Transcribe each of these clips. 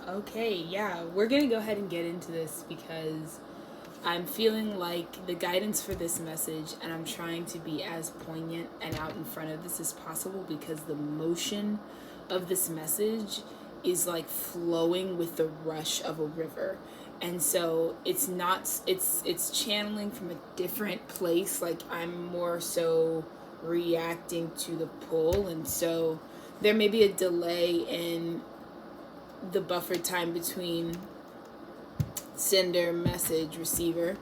Okay, yeah, we're gonna go ahead and get into this because I'm feeling like the guidance for this message, and I'm trying to be as poignant and out in front of this as possible because the motion of this message is like flowing with the rush of a river. And so it's channeling from a different place. Like I'm more so reacting to the pull, and so there may be a delay in the buffer time between sender, message, receiver.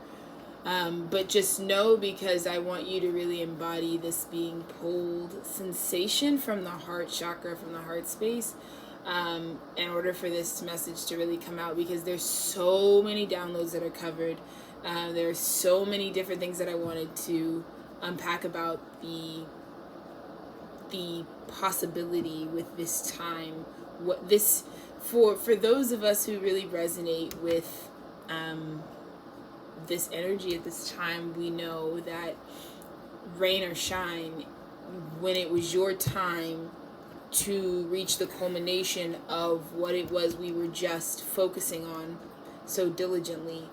But just know, because I want you to really embody this being pulled sensation from the heart chakra, from the heart space, in order for this message to really come out, because there's so many downloads that are covered. There are so many different things that I wanted to unpack about the possibility with this time. What this for those of us who really resonate with this energy at this time, we know that rain or shine, when it was your time to reach the culmination of what it was we were just focusing on so diligently,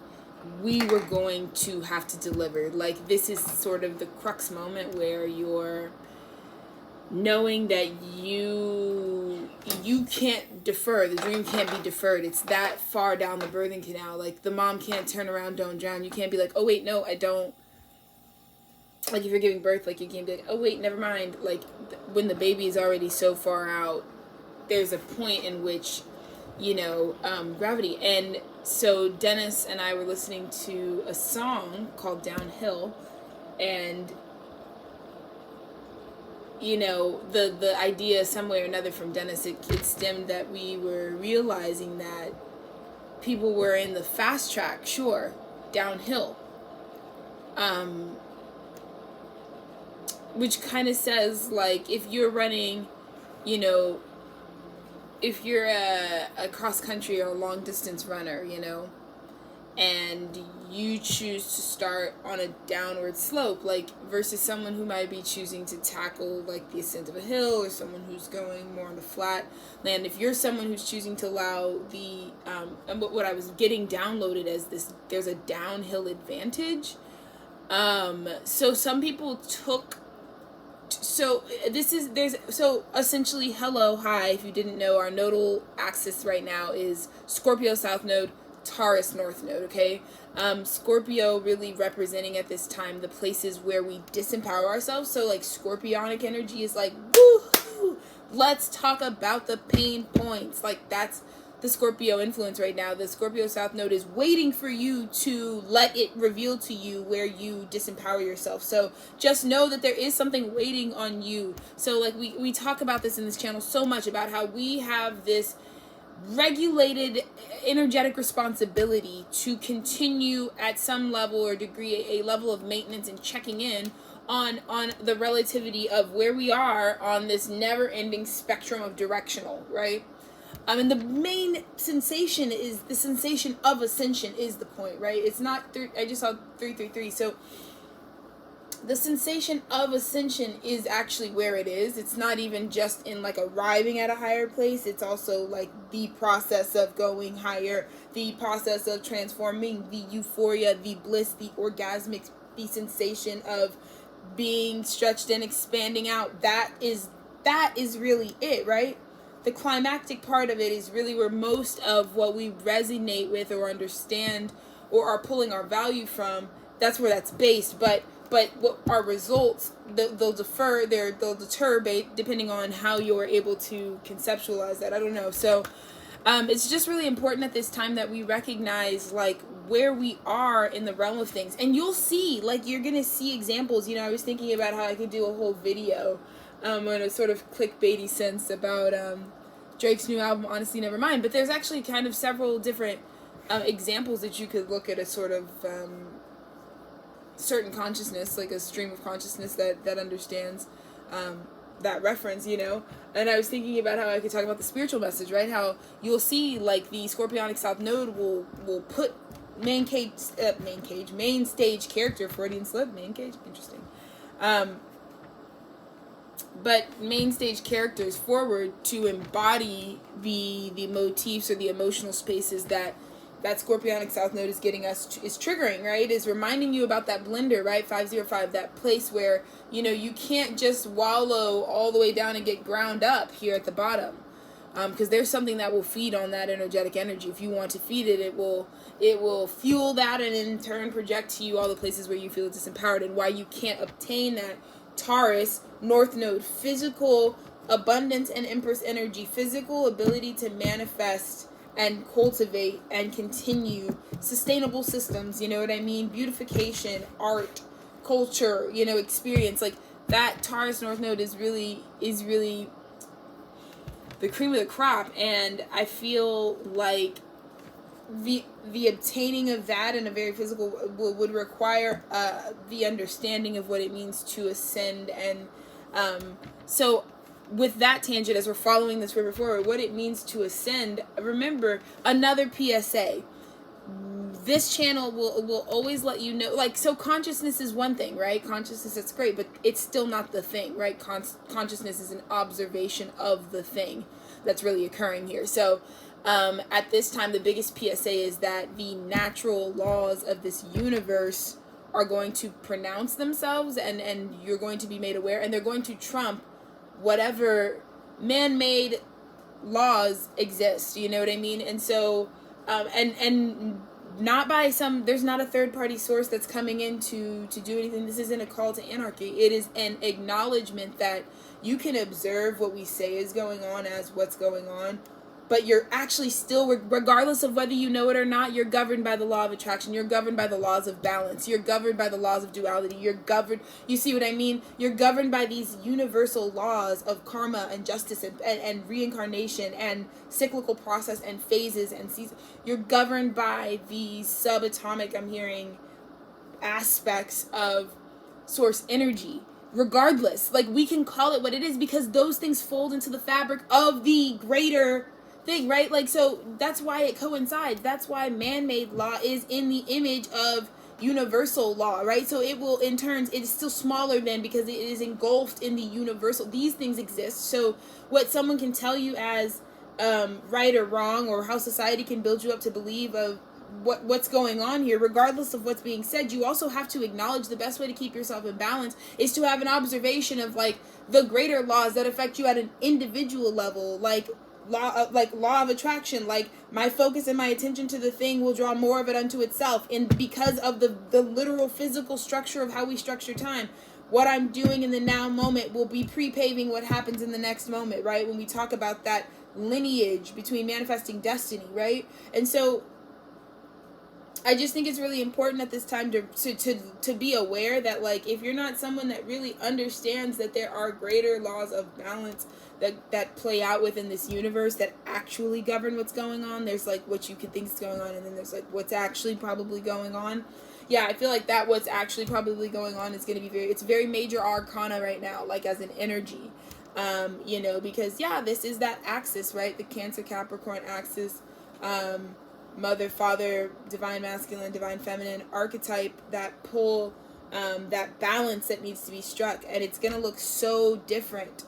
we were going to have to deliver. Like, this is sort of the crux moment where you're knowing that you can't defer. The dream can't be deferred. It's that far down the birthing canal. Like, the mom can't turn around, don't drown. You can't be like, oh wait, no, I don't. Like, if you're giving birth, like, you can't be like, oh wait, never mind. Like, when the baby is already so far out, there's a point in which, gravity. And so Dennis and I were listening to a song called Downhill, and the idea some way or another from Dennis, it stemmed that we were realizing that people were in the fast track, sure, downhill. Which kind of says, like, if you're running, if you're a cross country or a long distance runner, and you choose to start on a downward slope, like, versus someone who might be choosing to tackle, like, the ascent of a hill, or someone who's going more on the flat land. If you're someone who's choosing to allow and what I was getting downloaded as this, there's a downhill advantage. So some people took, so essentially, hello, hi, if you didn't know, our nodal axis right now is Scorpio South Node, Taurus North Node, okay? Scorpio really representing at this time the places where we disempower ourselves. So, like, Scorpionic energy is like, woo, let's talk about the pain points. Like, that's the Scorpio influence right now. The Scorpio South Node is waiting for you to let it reveal to you where you disempower yourself. So just know that there is something waiting on you. So, like, we talk about this in this channel so much, about how we have this regulated energetic responsibility to continue at some level or degree a level of maintenance and checking in on the relativity of where we are on this never-ending spectrum of directional, right? And the main sensation is the sensation of ascension is the point, right? It's not I just saw 333. So the sensation of ascension is actually where it is. It's not even just in, like, arriving at a higher place. It's also, like, the process of going higher, the process of transforming, the euphoria, the bliss, the orgasmic, the sensation of being stretched and expanding out. That is really it, right? The climactic part of it is really where most of what we resonate with or understand or are pulling our value from, that's where that's based. But what our results, they'll deter depending on how you're able to conceptualize that. I don't know. So it's just really important at this time that we recognize, like, where we are in the realm of things. And you'll see, like, you're going to see examples. I was thinking about how I could do a whole video in a sort of clickbaity sense about Drake's new album, Honestly Nevermind. But there's actually kind of several different examples that you could look at, a sort of certain consciousness, like a stream of consciousness that understands that reference, And I was thinking about how I could talk about the spiritual message, right? How you'll see, like, the Scorpionic South Node will put main stage character, Freudian slip, main cage, interesting. but main stage characters forward to embody the motifs or the emotional spaces that Scorpionic South Node is getting us, is triggering, right? Is reminding you about that blender, right? 505, that place where, you can't just wallow all the way down and get ground up here at the bottom. Because there's something that will feed on that energetic energy. If you want to feed it, it will fuel that and in turn project to you all the places where you feel disempowered, and why you can't obtain that Taurus North Node physical abundance and Empress energy, physical ability to manifest and cultivate and continue sustainable systems, you know what I mean? Beautification, art, culture, experience. Like that Taurus North Node is really the cream of the crop, and I feel like the obtaining of that in a very physical would require the understanding of what it means to ascend. And so with that tangent, as we're following this river forward, what it means to ascend, remember, another PSA, this channel will always let you know, like, so consciousness is one thing, right? Consciousness, that's great, but it's still not the thing, right? Consciousness is an observation of the thing that's really occurring here. So at this time, the biggest PSA is that the natural laws of this universe are going to pronounce themselves, and you're going to be made aware, and they're going to trump whatever man-made laws exist, you know what I mean? And so and not by there's not a third-party source that's coming in to do anything. This isn't a call to anarchy. It is an acknowledgement that you can observe what we say is going on as what's going on, but you're actually still, regardless of whether you know it or not, you're governed by the law of attraction. You're governed by the laws of balance. You're governed by the laws of duality. You're governed, you see what I mean? You're governed by these universal laws of karma and justice and reincarnation and cyclical process and phases and seasons. You're governed by these subatomic, I'm hearing, aspects of source energy. Regardless, like, we can call it what it is because those things fold into the fabric of the greater thing, right? Like, so that's why it coincides. That's why man-made law is in the image of universal law, right? So it will, in turn, it is still smaller than, because it is engulfed in the universal. These things exist. So what someone can tell you as right or wrong, or how society can build you up to believe of what's going on here, regardless of what's being said, you also have to acknowledge the best way to keep yourself in balance is to have an observation of, like, the greater laws that affect you at an individual level, like law of attraction. Like, my focus and my attention to the thing will draw more of it unto itself, and because of the literal physical structure of how we structure time, what I'm doing in the now moment will be pre-paving what happens in the next moment, right? When we talk about that lineage between manifesting destiny, right? And so I just think it's really important at this time to be aware that, like, if you're not someone that really understands that there are greater laws of balance that play out within this universe that actually govern what's going on, there's, like, what you could think is going on, and then there's, like, what's actually probably going on. Yeah, I feel like that what's actually probably going on is going to be it's very major arcana right now, like, as an energy, because, yeah, this is that axis, right? The Cancer Capricorn axis, mother, father, divine masculine, divine feminine archetype, that pull, that balance that needs to be struck. And it's going to look so different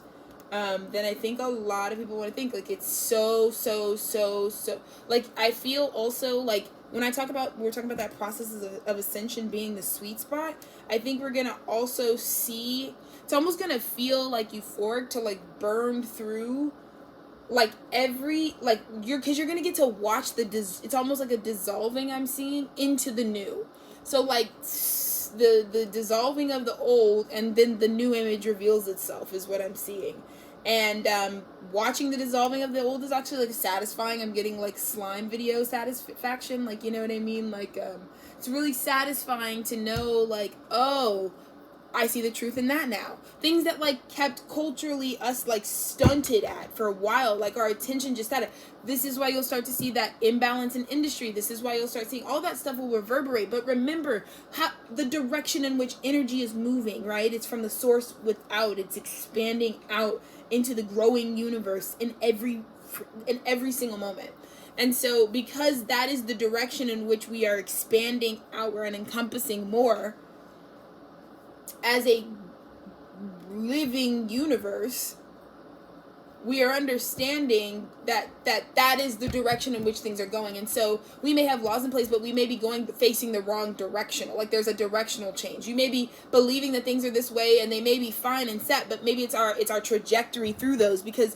than I think a lot of people want to think. Like, it's so, like, I feel also, like, when we're talking about that process of ascension being the sweet spot, I think we're going to also see, it's almost going to feel like euphoric to, like, burn through, like, because you're gonna get to watch it's almost like a dissolving I'm seeing into the new. So, like, the dissolving of the old, and then the new image reveals itself is what I'm seeing. And watching the dissolving of the old is actually, like, satisfying. I'm getting, like, slime video satisfaction, like, you know what I mean? Like, it's really satisfying to know, like, oh, I see the truth in that now. Things that, like, kept culturally us, like, stunted at for a while, like, our attention just at it. This is why you'll start to see that imbalance in industry. This is why you'll start seeing all that stuff will reverberate. But remember how the direction in which energy is moving, right? It's from the source without. It's expanding out into the growing universe in every single moment. And so, because that is the direction in which we are expanding outward and encompassing more, as a living universe, we are understanding that is the direction in which things are going. And so we may have laws in place, but we may be facing the wrong direction. Like there's a directional change. You may be believing that things are this way and they may be fine and set, but maybe it's our trajectory through those, because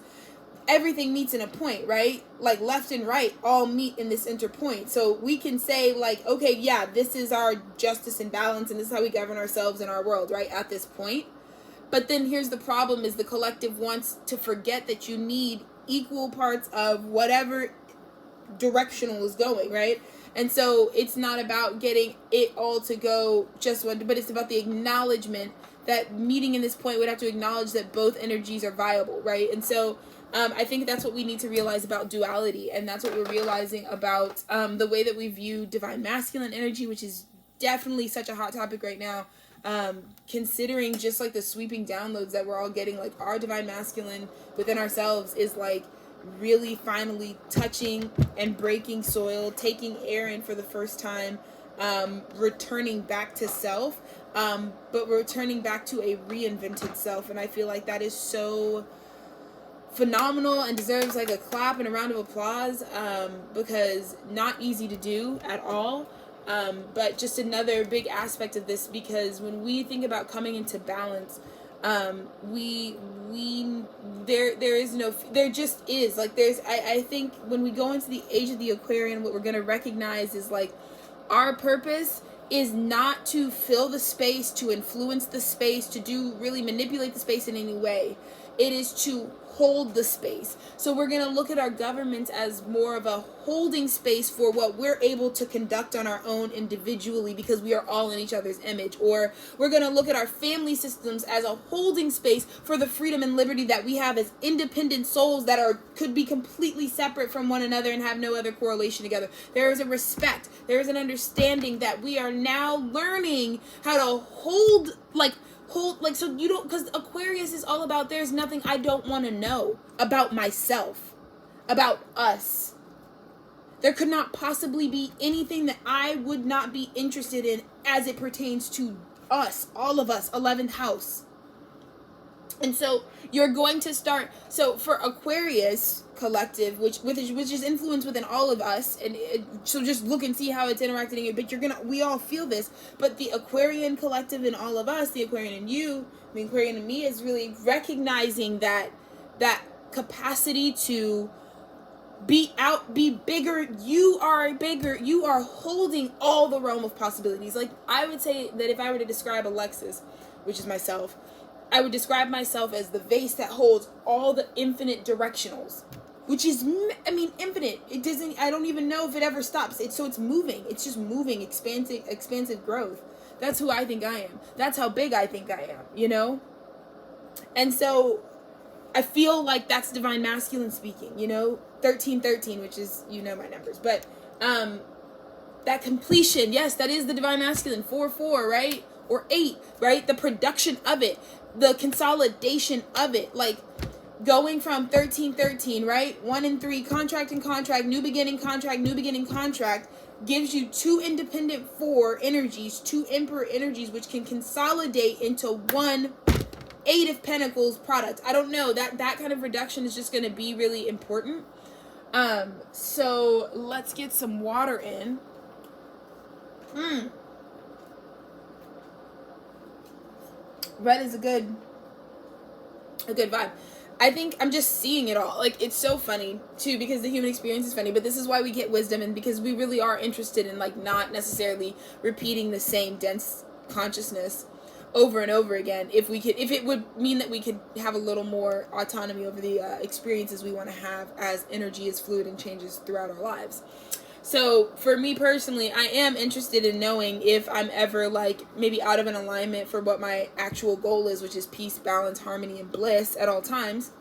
everything meets in a point, right? Like left and right all meet in this interpoint. So we can say like, okay, yeah, this is our justice and balance, and this is how we govern ourselves in our world, right? At this point. But then here's the problem, is the collective wants to forget that you need equal parts of whatever directional is going, right? And so it's not about getting it all to go just one, but it's about the acknowledgement that meeting in this point would have to acknowledge that both energies are viable, right? And so I think that's what we need to realize about duality, and that's what we're realizing about the way that we view divine masculine energy, which is definitely such a hot topic right now. Considering just like the sweeping downloads that we're all getting, like our divine masculine within ourselves is like really finally touching and breaking soil, taking air in for the first time, returning back to self, but returning back to a reinvented self. And I feel like that is so phenomenal and deserves like a clap and a round of applause, because not easy to do at all. But just another big aspect of this, because when we think about coming into balance, there just is like, I think when we go into the age of the Aquarian, what we're going to recognize is like our purpose is not to fill the space, to influence the space, to really manipulate the space in any way. It is to hold the space. So we're going to look at our governments as more of a holding space for what we're able to conduct on our own individually, because we are all in each other's image. Or we're going to look at our family systems as a holding space for the freedom and liberty that we have as independent souls that could be completely separate from one another and have no other correlation together. There is a respect. There is an understanding that we are now learning how to hold, so you don't, because Aquarius is all about, there's nothing I don't want to know about myself, about us. There could not possibly be anything that I would not be interested in as it pertains to us, all of us, 11th house. And so you're going to start, so for Aquarius collective, which is influenced within all of us, and so just look and see how it's interacting, but we all feel this, but the Aquarian collective in all of us, the Aquarian in you, the Aquarian in me, is really recognizing that capacity to be bigger. You are holding all the realm of possibilities. Like, I would say that if I were to describe Alexis, which is myself, I would describe myself as the vase that holds all the infinite directionals, which is, infinite. It doesn't, I don't even know if it ever stops. It's moving. It's just moving, expansive growth. That's who I think I am. That's how big I think I am, you know? And so I feel like that's divine masculine speaking, 1313, which is, my numbers, but, that completion, yes, that is the divine masculine, 4-4, right? Or 8, right? The production of it, the consolidation of it, like going from 1313, right? 1 and 3, contract and contract, new beginning contract, gives you 2 independent 4 energies, 2 emperor energies, which can consolidate into 1 8 of Pentacles product. I don't know, that kind of reduction is just going to be really important. So let's get some water in. Red is a good vibe. I think I'm just seeing it all. Like, it's so funny too, because the human experience is funny, but this is why we get wisdom, and because we really are interested in like not necessarily repeating the same dense consciousness over and over again. If it would mean that we could have a little more autonomy over the experiences we want to have, as energy is fluid and changes throughout our lives. So for me personally, I am interested in knowing if I'm ever like maybe out of an alignment for what my actual goal is, which is peace, balance, harmony, and bliss at all times.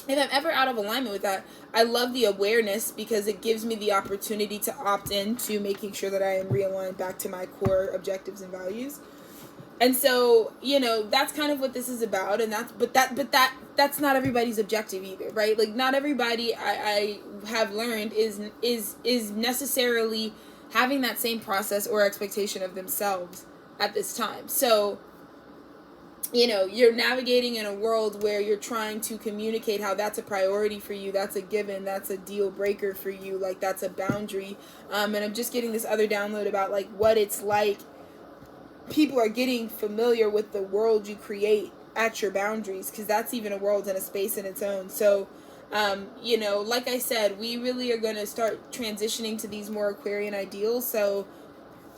If I'm ever out of alignment with that, I love the awareness, because it gives me the opportunity to opt into making sure that I am realigned back to my core objectives and values. And so, that's kind of what this is about, and that's not everybody's objective either, right? Like, not everybody I have learned is necessarily having that same process or expectation of themselves at this time. So you're navigating in a world where you're trying to communicate how that's a priority for you, that's a given, that's a deal breaker for you, like that's a boundary. And I'm just getting this other download about like what it's like. People are getting familiar with the world you create at your boundaries, because that's even a world and a space in its own. So like I said, we really are going to start transitioning to these more Aquarian ideals. So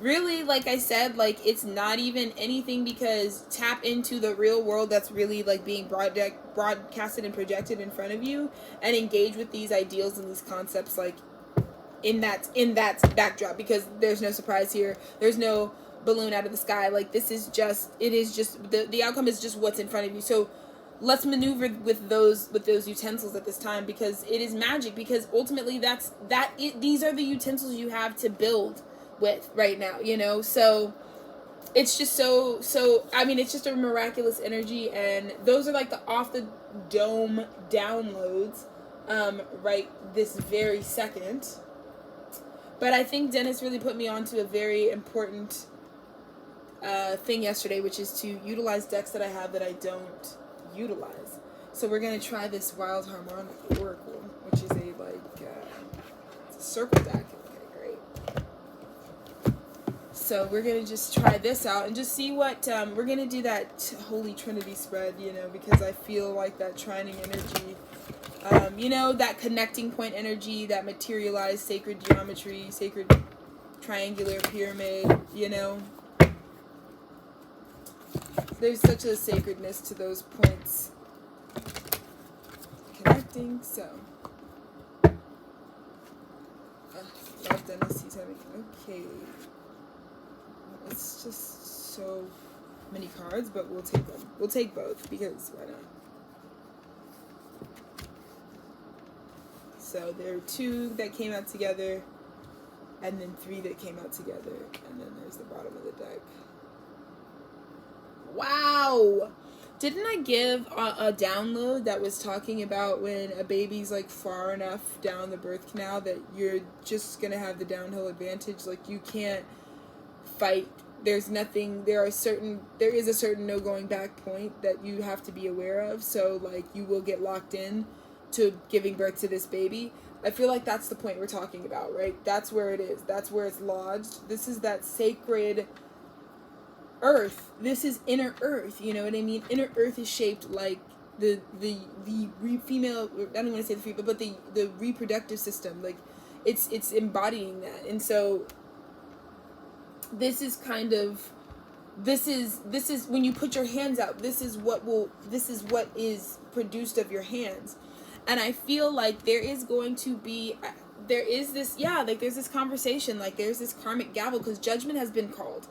really, like I said, like it's not even anything, because tap into the real world that's really like being broadcasted and projected in front of you, and engage with these ideals and these concepts like in that backdrop, because there's no surprise here. There's no balloon out of the sky. Like this is just, it is just the outcome is just what's in front of you. So let's maneuver with those utensils at this time, because it is magic, because ultimately these are the utensils you have to build with right now, so it's just so I mean, it's just a miraculous energy, and those are like the off the dome downloads right this very second. But I think Dennis really put me onto a very important thing yesterday, which is to utilize decks that I have that I don't utilize. So we're going to try this Wild Harmonic Oracle, which is it's a circle deck. Okay, great. So we're going to just try this out and just see what, we're going to do that Holy Trinity spread, because I feel like that trining energy, that connecting point energy, that materialized sacred geometry, sacred triangular pyramid, There's such a sacredness to those points connecting, so. Love Dennis, he's having, okay. It's just so many cards, but we'll take them. We'll take both, because why not? So there are 2 that came out together, and then 3 that came out together, and then there's the bottom of the deck. Wow! Didn't I give a download that was talking about when a baby's like far enough down the birth canal that you're just gonna have the downhill advantage? Like you can't fight. There is a certain no going back point that you have to be aware of. So like you will get locked in to giving birth to this baby. I feel like that's the point we're talking about, right? That's where it is. That's where it's lodged. This is that sacred earth. This is inner earth, you know what I mean? Inner earth is shaped like the female, I don't want to say the female, but the reproductive system. Like it's embodying that. And so this is when you put your hands out, this is what is produced of your hands. And I feel like there's this conversation, like there's this karmic gavel, because judgment has been called,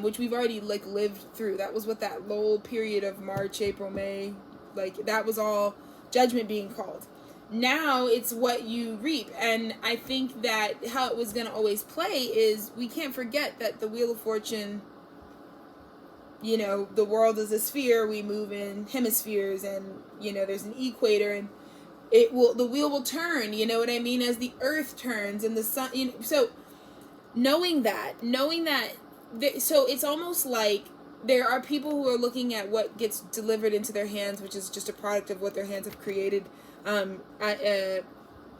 which we've already like lived through. That was what that lull period of March, April, May, like that was all judgment being called. Now it's what you reap. And I think that how it was going to always play is, we can't forget that the Wheel of Fortune, the world is a sphere, we move in hemispheres, and there's an equator, and the wheel will turn, you know what I mean, as the earth turns and the sun, so knowing that, so it's almost like there are people who are looking at what gets delivered into their hands, which is just a product of what their hands have created,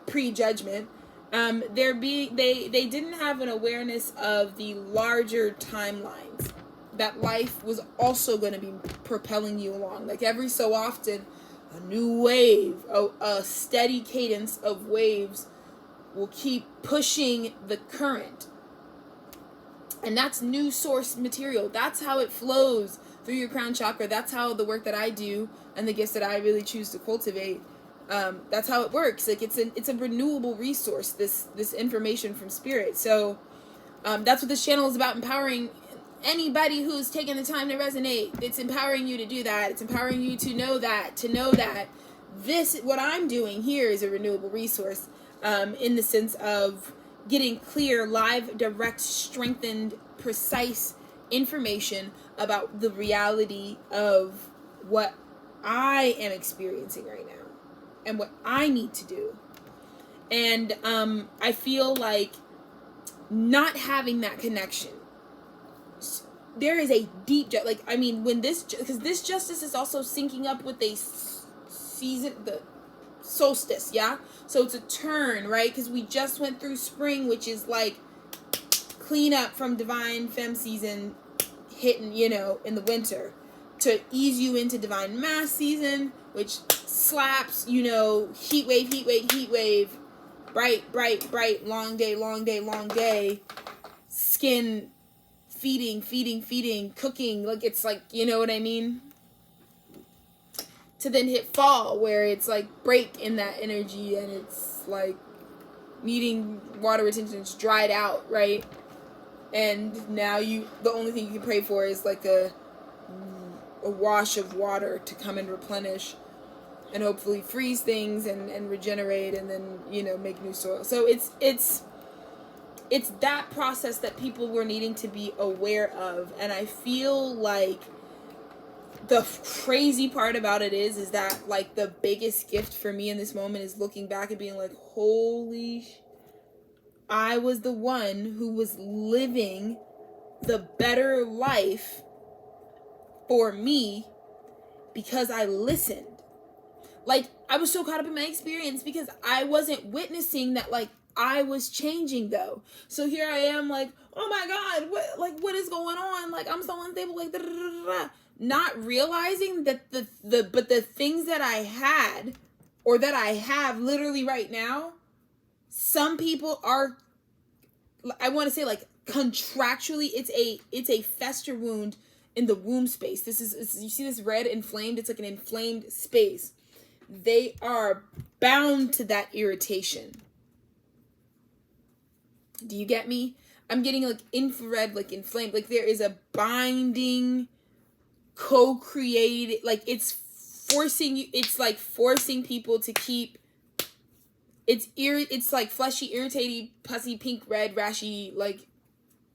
pre-judgment. They didn't have an awareness of the larger timelines, that life was also going to be propelling you along. Like every so often, a new wave, a steady cadence of waves will keep pushing the current. And that's new source material. That's how it flows through your crown chakra. That's how the work that I do and the gifts that I really choose to cultivate, that's how it works. Like it's a renewable resource, this information from spirit. So that's what this channel is about, empowering anybody who's taken the time to resonate. It's empowering you to do that. It's empowering you to know that this, what I'm doing here, is a renewable resource, in the sense of getting clear, live, direct, strengthened, precise information about the reality of what I am experiencing right now and what I need to do. And I feel like not having that connection there is a deep, like, I mean, when this, because this justice is also syncing up with a season, the solstice, yeah? So it's a turn, right? Because we just went through spring, which is like clean up from divine femme season hitting, you know, in the winter, to ease you into divine mass season, which slaps, you know, heat wave, bright, long day, skin feeding, cooking, like, it's like, you know what I mean? To then hit fall, where it's like break in that energy, and it's like needing water retention, it's dried out, right? And now the only thing you can pray for is like a wash of water to come and replenish and hopefully freeze things and regenerate, and then, you know, make new soil. So it's that process that people were needing to be aware of. And I feel like the crazy part about it is that, like, the biggest gift for me in this moment is looking back and being like, holy I was the one who was living the better life for me because I listened. Like, I was so caught up in my experience because I wasn't witnessing that, like, I was changing, though. So here I am, like, oh my God, what is going on? Like, I'm so unstable, like, da, da, da, da. Not realizing that the things that I had, or that I have literally right now, some people are, I want to say, like, contractually, it's a fester wound in the womb space. You see this red inflamed? It's like an inflamed space. They are bound to that irritation. Do you get me? I'm getting, like, infrared, like, inflamed. Like, there is a binding, co-created, like, it's like forcing people to keep, it's like fleshy, irritating, pussy, pink, red, rashy, like,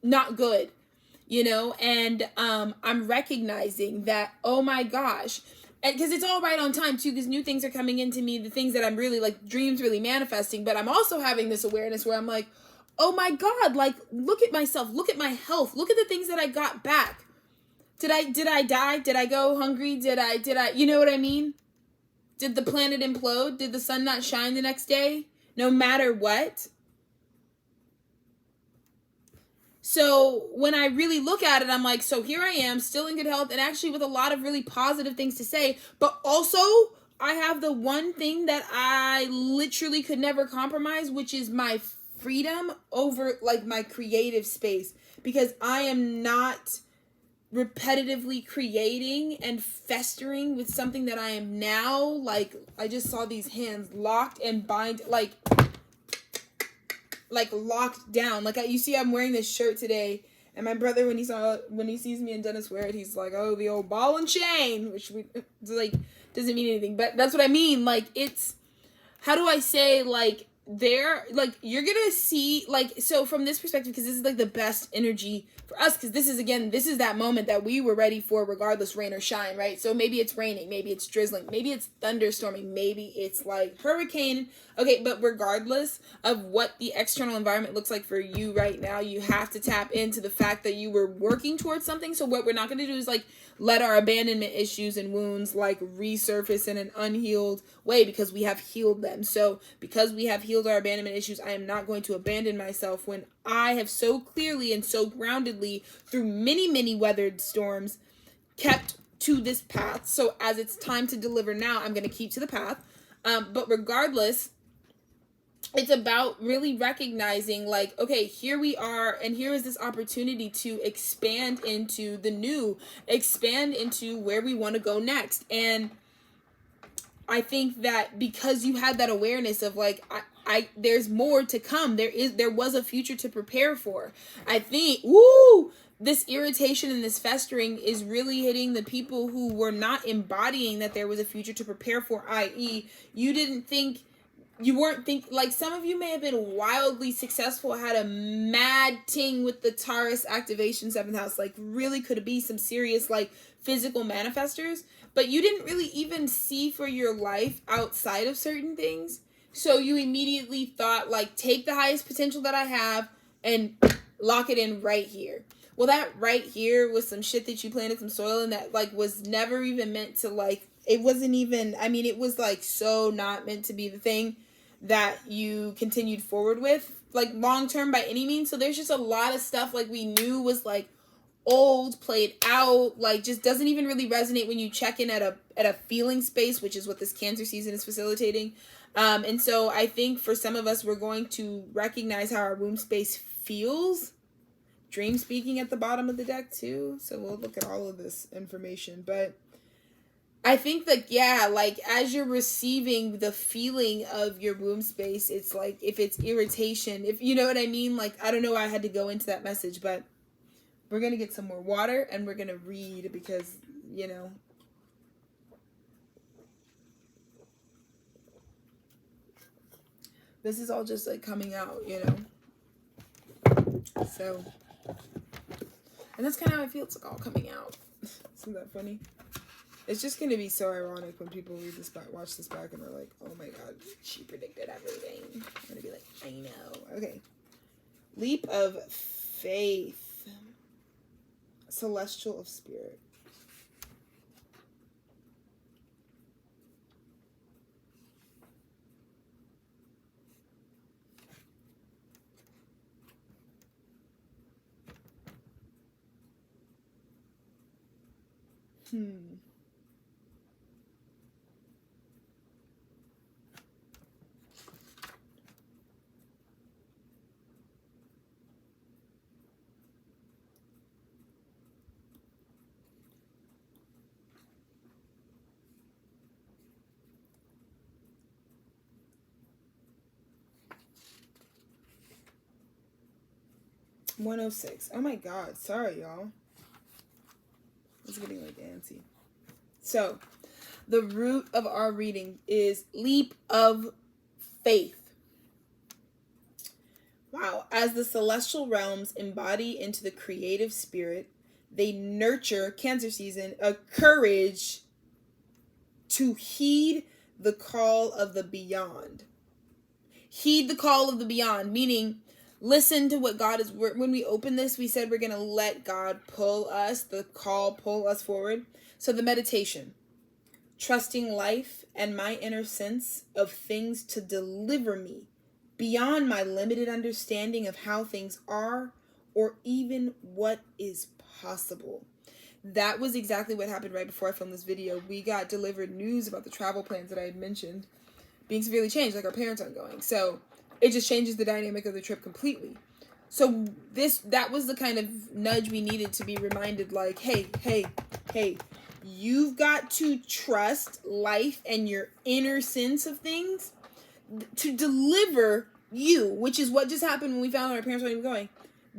not good, you know? And I'm recognizing that, oh my gosh, because it's all right on time too, because new things are coming into me, the things that I'm really, like, dreams really manifesting. But I'm also having this awareness where I'm like, oh my God, like, look at myself, look at my health, look at the things that I got back. Did I die? Did I go hungry? Did I, you know what I mean? Did the planet implode? Did the sun not shine the next day? No matter what. So when I really look at it, I'm like, so here I am, still in good health, and actually with a lot of really positive things to say, but also I have the one thing that I literally could never compromise, which is my freedom over, like, my creative space, because I am not repetitively creating and festering with something that I am now, like, I just saw these hands locked and bind, like locked down. Like, you see, I'm wearing this shirt today, and my brother, when he sees me and Dennis wear it, he's like, oh, the old ball and chain, which like, doesn't mean anything, but that's what I mean. Like, it's, how do I say, like, you're gonna see, like, so from this perspective, because this is, like, the best energy for us, because this is that moment that we were ready for, regardless, rain or shine, right? So maybe it's raining, maybe it's drizzling, maybe it's thunderstorming, maybe it's, like, hurricane. Okay, but regardless of what the external environment looks like for you right now, you have to tap into the fact that you were working towards something. So what we're not going to do is, like, let our abandonment issues and wounds, like, resurface in an unhealed way, because we have healed them. So because we have healed our abandonment issues, I am not going to abandon myself when I have so clearly and so groundedly, through many weathered storms, kept to this path. So as it's time to deliver now, I'm going to keep to the path. But regardless, it's about really recognizing, like, okay, here we are, and here is this opportunity to expand into the new, expand into where we want to go next. And I think that because you had that awareness of, like, there's more to come. There was a future to prepare for. I think, this irritation and this festering is really hitting the people who were not embodying that there was a future to prepare for, i.e., you weren't think, like, some of you may have been wildly successful, had a mad ting with the Taurus activation 7th house, like, really could be some serious, like, physical manifestors, but you didn't really even see for your life outside of certain things. So you immediately thought, like, take the highest potential that I have and lock it in right here. Well, that right here was some shit that you planted some soil in that, like, was never even meant to, like, it wasn't even, I mean, it was, like, so not meant to be the thing that you continued forward with, like, long term by any means. So there's just a lot of stuff, like, we knew was, like, old, played out, like, just doesn't even really resonate when you check in at a feeling space, which is what this Cancer season is facilitating. And so I think for some of us, we're going to recognize how our womb space feels. Dream speaking at the bottom of the deck too. So we'll look at all of this information. But I think that, yeah, like, as you're receiving the feeling of your womb space, it's like, if it's irritation, if you know what I mean, like, I don't know why I had to go into that message, but we're going to get some more water and we're going to read because, you know, this is all just, like, coming out, you know. So, and that's kind of how I feel. It's, like, all coming out. Isn't that funny? It's just going to be so ironic when people read this back, watch this back, and they're like, oh my god, she predicted everything. I'm going to be like, I know. Okay. Leap of faith. Celestial of spirit. Hmm. $106. Oh my god. Sorry, y'all. It's getting, like, antsy. So, the root of our reading is leap of faith. Wow. As the celestial realms embody into the creative spirit, they nurture, Cancer season, a courage to heed the call of the beyond. Heed the call of the beyond, meaning listen to what God is. When we open this, we said we're going to let God pull us, the call, pull us forward. So the meditation, trusting life and my inner sense of things to deliver me beyond my limited understanding of how things are or even what is possible. That was exactly what happened right before I filmed this video. We got delivered news about the travel plans that I had mentioned being severely changed, like our parents aren't going. So it just changes the dynamic of the trip completely. So that was the kind of nudge we needed to be reminded, like, hey, you've got to trust life and your inner sense of things to deliver you, which is what just happened when we found out our parents weren't even going,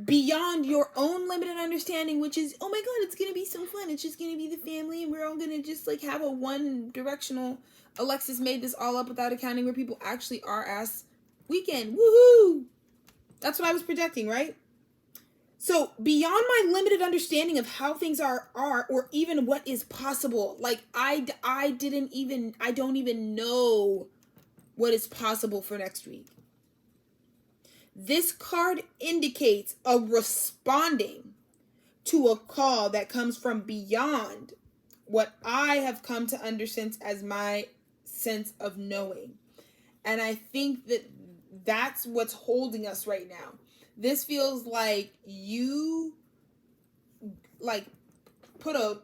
beyond your own limited understanding, which is, oh my god, it's going to be so fun. It's just going to be the family and we're all going to just, like, have a one-directional Alexis made this all up without accounting where people actually are ass weekend. Woohoo! That's what I was projecting, right? So beyond my limited understanding of how things are or even what is possible, like I don't even know what is possible for next week. This card indicates a responding to a call that comes from beyond what I have come to understand as my sense of knowing. And I think that that's what's holding us right now. This feels like you, like, put a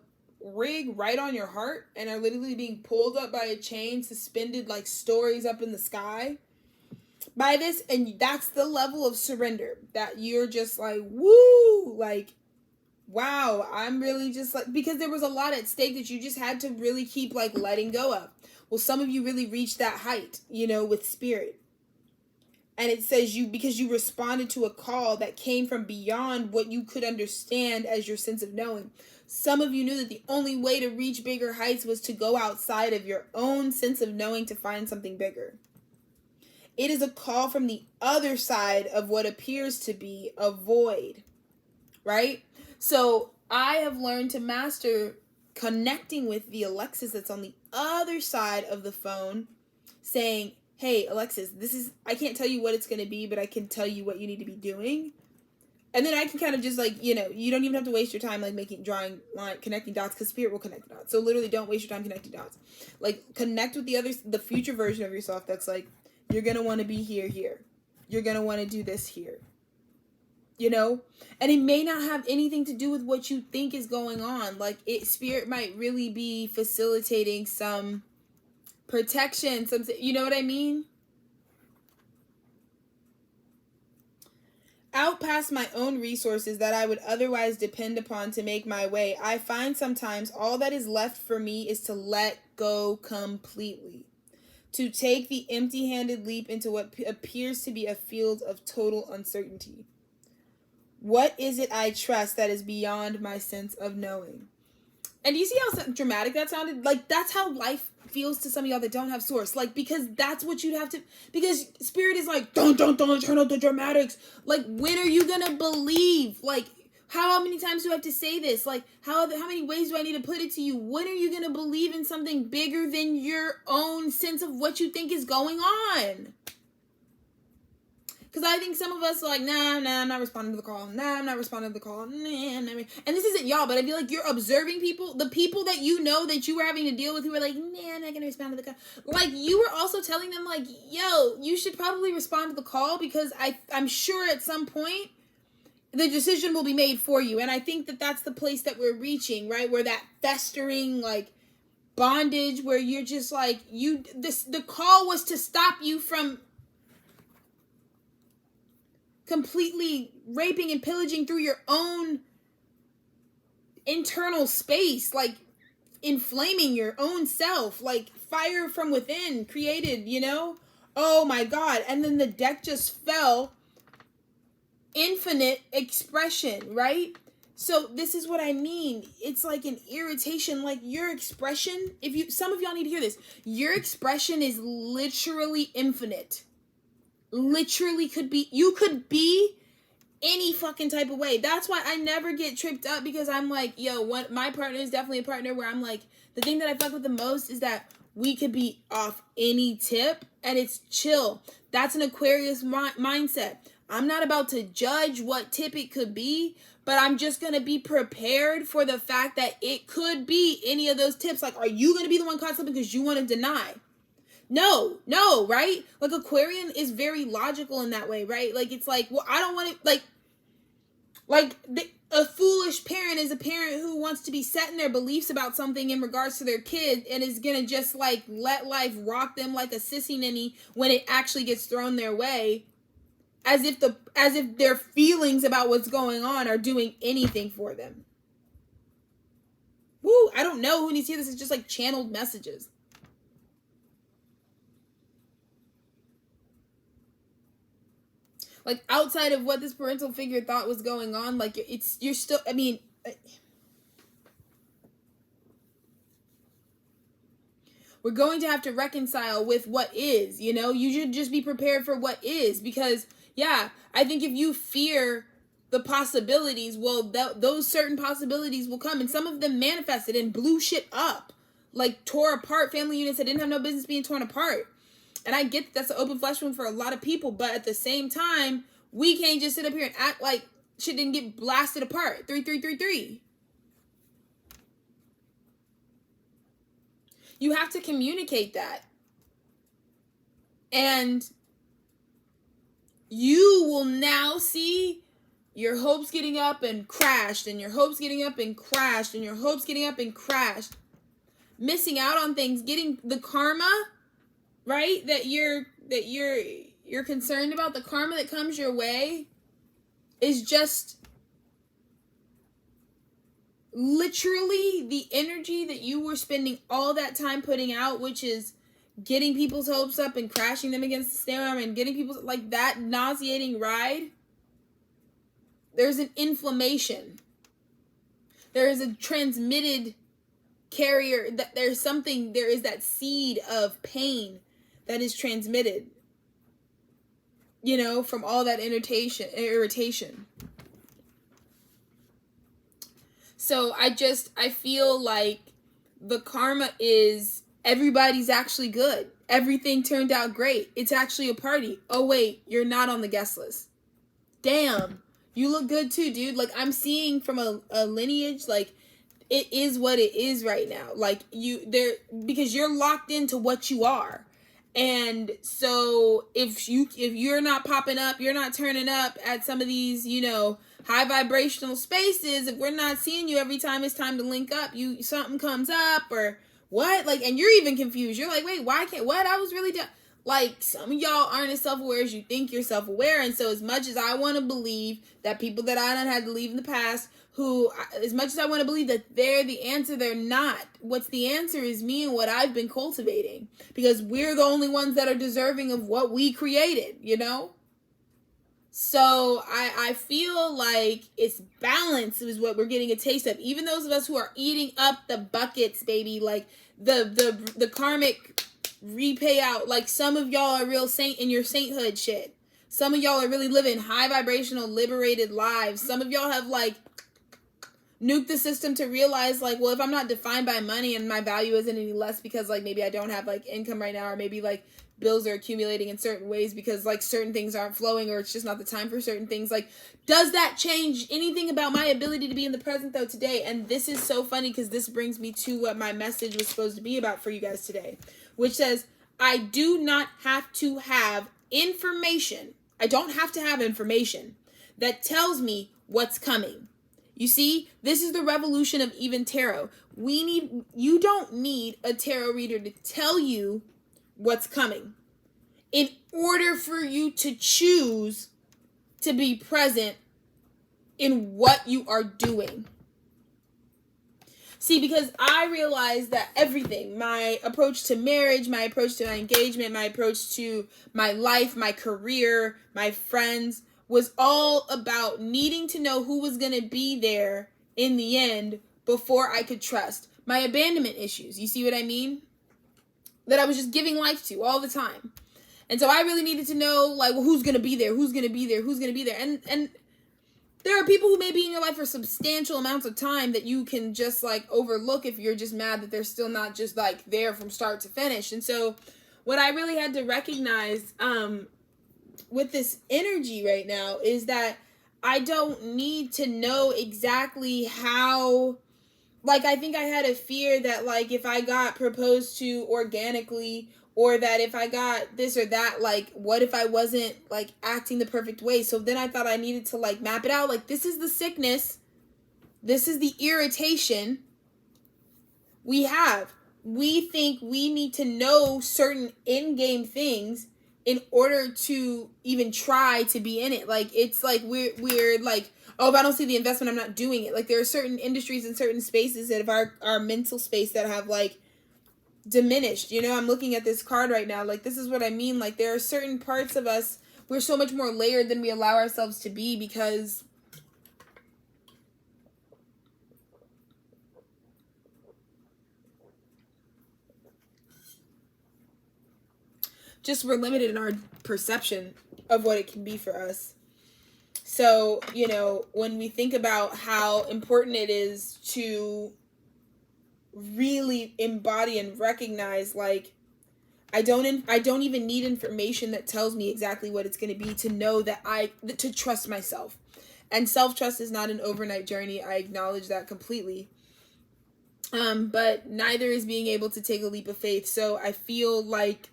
rig right on your heart and are literally being pulled up by a chain, suspended like stories up in the sky by this. And that's the level of surrender that you're just like, woo, like, wow, I'm really just like, because there was a lot at stake that you just had to really keep, like, letting go of. Well, some of you really reached that height, you know, with spirit. And it says because you responded to a call that came from beyond what you could understand as your sense of knowing. Some of you knew that the only way to reach bigger heights was to go outside of your own sense of knowing to find something bigger. It is a call from the other side of what appears to be a void, right? So I have learned to master connecting with the Alexis that's on the other side of the phone, saying, hey, Alexis, I can't tell you what it's going to be, but I can tell you what you need to be doing. And then I can kind of just like, you don't even have to waste your time like connecting dots, because spirit will connect the dots. So literally don't waste your time connecting dots. Like connect with the future version of yourself that's like, you're going to want to be here. You're going to want to do this here. And it may not have anything to do with what you think is going on. Like spirit might really be facilitating some protection, you know what I mean? Out past my own resources that I would otherwise depend upon to make my way, I find sometimes all that is left for me is to let go completely. To take the empty-handed leap into what appears to be a field of total uncertainty. What is it I trust that is beyond my sense of knowing? And do you see how dramatic that sounded? Like, that's how life feels to some of y'all that don't have source. Like, because that's what you'd have to... Because spirit is like, don't turn up the dramatics. Like, when are you gonna believe? Like, how many times do I have to say this? Like, how many ways do I need to put it to you? When are you gonna believe in something bigger than your own sense of what you think is going on? Because I think some of us are like, nah, I'm not responding to the call. Nah, I'm not responding to the call. Nah, and this isn't y'all, but I feel like you're observing people, the people that you know that you were having to deal with who were like, nah, I'm not going to respond to the call. Like, you were also telling them, like, yo, you should probably respond to the call, because I'm sure at some point the decision will be made for you. And I think that that's the place that we're reaching, right? Where that festering, like, bondage, where you're just like, the call was to stop you from completely raping and pillaging through your own internal space, like inflaming your own self, like fire from within created, oh my God. And then the deck just fell. Infinite expression, right? So this is what I mean. It's like an irritation, like your expression, some of y'all need to hear this, your expression is literally infinite. Literally you could be any fucking type of way. That's why I never get tripped up, because I'm like, my partner is definitely a partner where I'm like, the thing that I fuck with the most is that we could be off any tip and it's chill. That's an Aquarius mindset. I'm not about to judge what tip it could be, but I'm just going to be prepared for the fact that it could be any of those tips. Like, are you going to be the one caught slipping because you want to deny? No, right? Like, Aquarian is very logical in that way, right? Like, it's like, well, I don't want to, a foolish parent is a parent who wants to be set in their beliefs about something in regards to their kid and is going to just, like, let life rock them like a sissy ninny when it actually gets thrown their way, as if their feelings about what's going on are doing anything for them. Woo, I don't know who needs to hear this. It's just, like, channeled messages. Like, outside of what this parental figure thought was going on, like, you're still, I mean, we're going to have to reconcile with what is, you should just be prepared for what is, because, yeah, I think if you fear the possibilities, well, those certain possibilities will come, and some of them manifested and blew shit up, like, tore apart family units that didn't have no business being torn apart. And I get that's an open flesh wound for a lot of people, but at the same time, we can't just sit up here and act like shit didn't get blasted apart. 3333. You have to communicate that. And you will now see your hopes getting up and crashed, and your hopes getting up and crashed, and your hopes getting up and crashed. Missing out on things, getting the karma, right? That you're concerned about, the karma that comes your way is just literally the energy that you were spending all that time putting out, which is getting people's hopes up and crashing them against the stairwell and getting people, like, that nauseating ride. There's an inflammation. There is a transmitted carrier, that there is that seed of pain that is transmitted, from all that irritation. So I feel like the karma is everybody's actually good. Everything turned out great. It's actually a party. Oh wait, you're not on the guest list. Damn, You look good too, dude. Like, I'm seeing from a lineage, like, it is what it is right now. Like, because you're locked into what you are. And so if you're not popping up, you're not turning up at some of these, high vibrational spaces, if we're not seeing you every time it's time to link up, something comes up or what? Like, and you're even confused. You're like, wait, why can't, what? I was really done. Like, some of y'all aren't as self-aware as you think you're self-aware. And so as much as I want to believe that people that I done had to leave in the past, as much as I want to believe that they're the answer, they're not. What's the answer is me and what I've been cultivating. Because we're the only ones that are deserving of what we created, So I feel like it's balance is what we're getting a taste of. Even those of us who are eating up the buckets, baby, like the karmic repay out. Like, some of y'all are real saint in your sainthood shit. Some of y'all are really living high vibrational liberated lives. Some of y'all have like nuked the system to realize, like, well, if I'm not defined by money and my value isn't any less because, like, maybe I don't have like income right now, or maybe like bills are accumulating in certain ways because like certain things aren't flowing, or it's just not the time for certain things. Like, does that change anything about my ability to be in the present though today? And this is so funny because this brings me to what my message was supposed to be about for you guys today, which says, I do not have to have information. I don't have to have information that tells me what's coming. You see, this is the revolution of even tarot. You don't need a tarot reader to tell you what's coming in order for you to choose to be present in what you are doing. See, because I realized that everything, my approach to marriage, my approach to my engagement, my approach to my life, my career, my friends, was all about needing to know who was going to be there in the end before I could trust. My abandonment issues, you see what I mean? That I was just giving life to all the time. And so I really needed to know, like, well, who's going to be there? Who's going to be there? Who's going to be there? And there are people who may be in your life for substantial amounts of time that you can just, like, overlook if you're just mad that they're still not just, like, there from start to finish. And so what I really had to recognize with this energy right now is that I don't need to know exactly how, like, I think I had a fear that, like, if I got proposed to organically, or that if I got this or that, like, what if I wasn't, like, acting the perfect way? So then I thought I needed to, like, map it out. Like, this is the sickness. This is the irritation we have. We think we need to know certain in-game things in order to even try to be in it. Like, it's like we're like, oh, if I don't see the investment, I'm not doing it. Like, there are certain industries and certain spaces that have our mental space that have, like, diminished. I'm looking at this card right now. Like, this is what I mean. Like, there are certain parts of us, we're so much more layered than we allow ourselves to be, because just we're limited in our perception of what it can be for us. So, when we think about how important it is to really embody and recognize, like, I don't even need information that tells me exactly what it's going to be to know that to trust myself. And self-trust is not an overnight journey. I acknowledge that completely. But neither is being able to take a leap of faith. So I feel like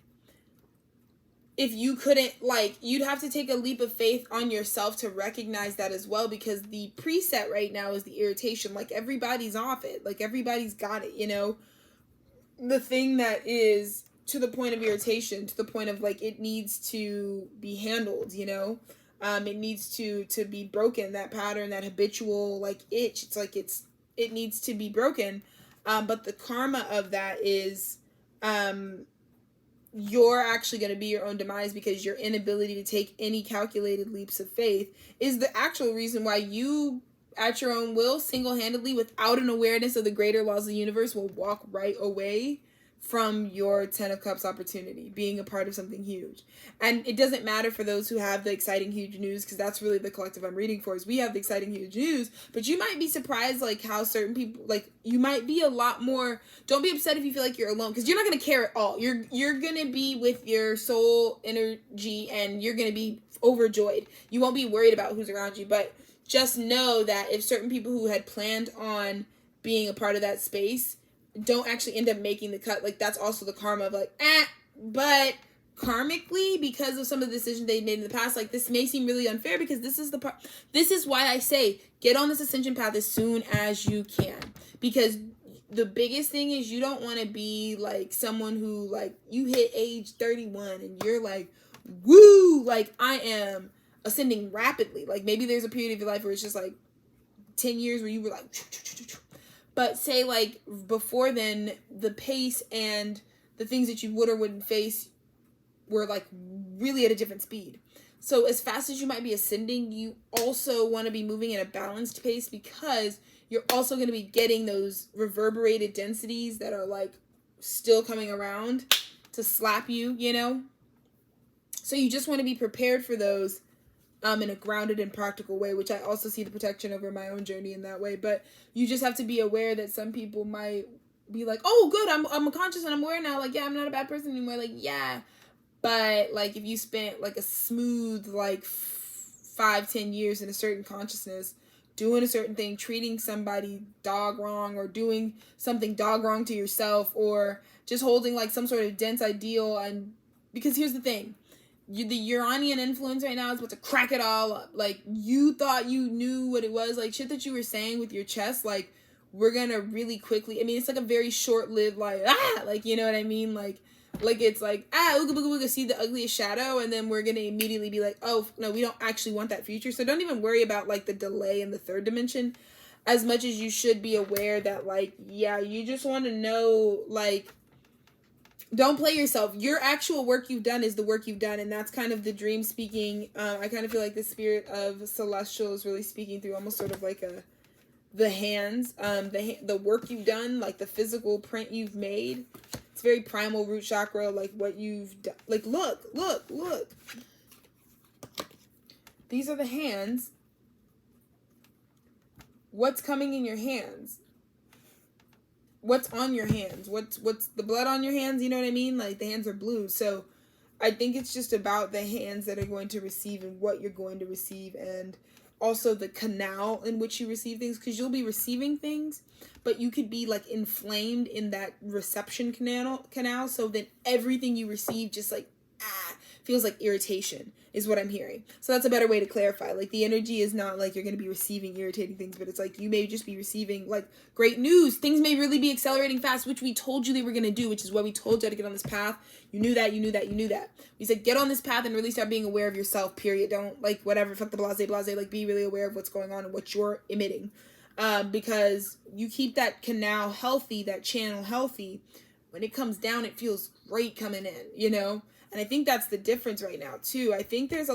if you couldn't, like, you'd have to take a leap of faith on yourself to recognize that as well, because the preset right now is the irritation. Like, everybody's off it. Like, everybody's got it, The thing that is to the point of irritation, to the point of, like, it needs to be handled, it needs to be broken. That pattern, that habitual, like, itch, it's like it needs to be broken. But the karma of that is, you're actually going to be your own demise, because your inability to take any calculated leaps of faith is the actual reason why you, at your own will, single-handedly, without an awareness of the greater laws of the universe, will walk right away from your 10 of Cups opportunity, being a part of something huge. And it doesn't matter for those who have the exciting huge news, because that's really the collective I'm reading for, is we have the exciting huge news, but you might be surprised, like, how certain people, like, you might be a lot more, don't be upset if you feel like you're alone, because you're not going to care at all. You're going to be with your soul energy, and you're going to be overjoyed. You won't be worried about who's around you, but just know that if certain people who had planned on being a part of that space don't actually end up making the cut, like, that's also the karma of, like, but karmically, because of some of the decisions they made in the past, like, this may seem really unfair, because this is why I say get on this ascension path as soon as you can, because the biggest thing is you don't want to be like someone who, like, you hit age 31 and you're like, woo, like, I am ascending rapidly. Like, maybe there's a period of your life where it's just like 10 years where you were like, but say, like, before then, the pace and the things that you would or wouldn't face were, like, really at a different speed. So as fast as you might be ascending, you also want to be moving at a balanced pace, because you're also going to be getting those reverberated densities that are, like, still coming around to slap you, you know? So you just want to be prepared for those in a grounded and practical way, which I also see the protection over my own journey in that way. But you just have to be aware that some people might be like, oh, good, I'm conscious and I'm aware now. Like, yeah, I'm not a bad person anymore. Like, yeah. But, like, if you spent, like, a smooth, like, 5-10 years in a certain consciousness, doing a certain thing, treating somebody dog wrong, or doing something dog wrong to yourself, or just holding, like, some sort of dense ideal, and because here's the thing, the Uranian influence right now is about to crack it all up. Like, you thought you knew what it was, like, shit that you were saying with your chest, like, we're gonna really quickly, I mean, it's like a very short-lived, like, like, you know what I mean, like, it's like, ooga booga booga, see the ugliest shadow, and then we're gonna immediately be like, oh, no, we don't actually want that future. So don't even worry about, like, the delay in the third dimension, as much as you should be aware that, like, yeah, you just want to know, like, don't play yourself. Your actual work you've done is the work you've done, and that's kind of the dream speaking. I kind of feel like the spirit of Celestial is really speaking through almost sort of like the hands, the work you've done, like the physical print you've made. It's very primal root chakra, like what you've done. Like, look. These are the hands. What's coming in your hands? What's on your hands? What's the blood on your hands? You know what I mean? Like, the hands are blue. So I think it's just about the hands that are going to receive and what you're going to receive, and also the canal in which you receive things, because you'll be receiving things, but you could be, like, inflamed in that reception canal, so then everything you receive just, like, feels like irritation, is what I'm hearing. So that's a better way to clarify. Like, the energy is not like you're going to be receiving irritating things, but it's like you may just be receiving, like, great news. Things may really be accelerating fast, which we told you they were going to do, which is why we told you how to get on this path. You knew that. We said, get on this path and really start being aware of yourself, period. Don't, like, whatever, fuck the blase, like, be really aware of what's going on and what you're emitting. Because you keep that canal healthy, that channel healthy, when it comes down, it feels great coming in, you know? And I think that's the difference right now, too. I think there's a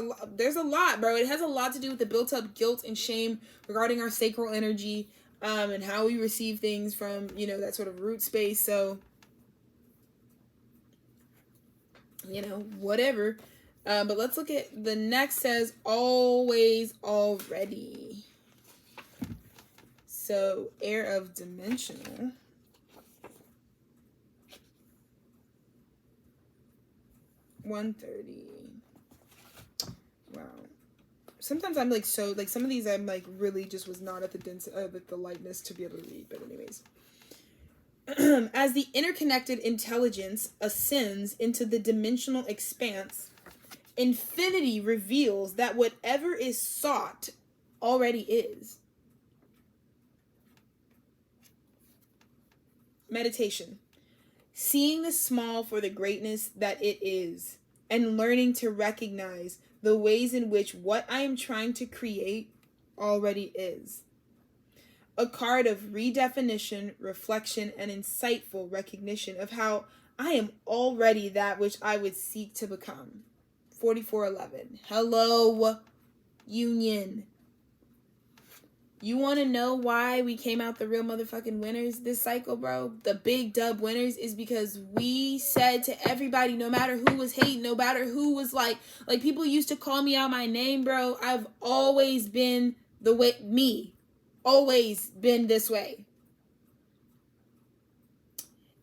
lot, bro. It has a lot to do with the built-up guilt and shame regarding our sacral energy, and how we receive things from, you know, that sort of root space. So, you know, whatever. But let's look at the next. Says always, already. So, air of dimensional. $130. Wow. Sometimes I'm like, so, like, some of these I'm like really just was not at the density, with the lightness to be able to read. But anyways, as the interconnected intelligence ascends into the dimensional expanse, infinity reveals that whatever is sought already is. Meditation. Seeing the small for the greatness that it is, and learning to recognize the ways in which what I am trying to create already is. A card of redefinition, reflection, and insightful recognition of how I am already that which I would seek to become. 4411. Hello, Union. You want to know why we came out the real motherfucking winners this cycle, bro? The big dub winners is because we said to everybody, no matter who was hating, no matter who was like people used to call me out my name, bro. I've always been the way, always been this way.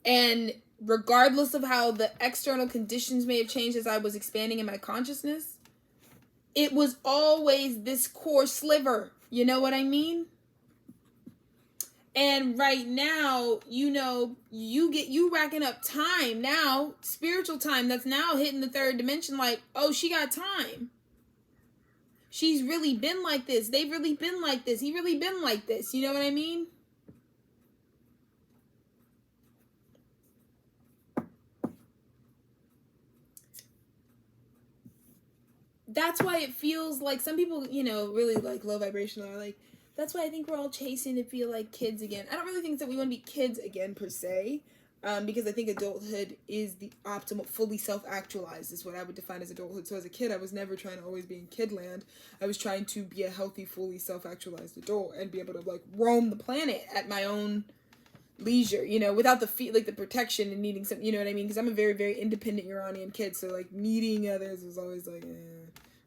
And regardless of how the external conditions may have changed as I was expanding in my consciousness, it was always this core sliver. You know what I mean? And right now, you racking up time now, spiritual time that's now hitting the third dimension. Like, oh, she got time. She's really been like this. They've really been like this. He really been like this. You know what I mean? That's why it feels like some people, really like low vibrational are like, that's why I think we're all chasing to feel like kids again. I don't really think that we want to be kids again per se, because I think adulthood is the optimal, fully self-actualized is what I would define as adulthood. So as a kid, I was never trying to always be in kidland. I was trying to be a healthy, fully self-actualized adult and be able to like roam the planet at my own leisure, without the protection and needing some, you know what I mean? Because I'm a very, very independent Uranian kid, so like needing others was always like,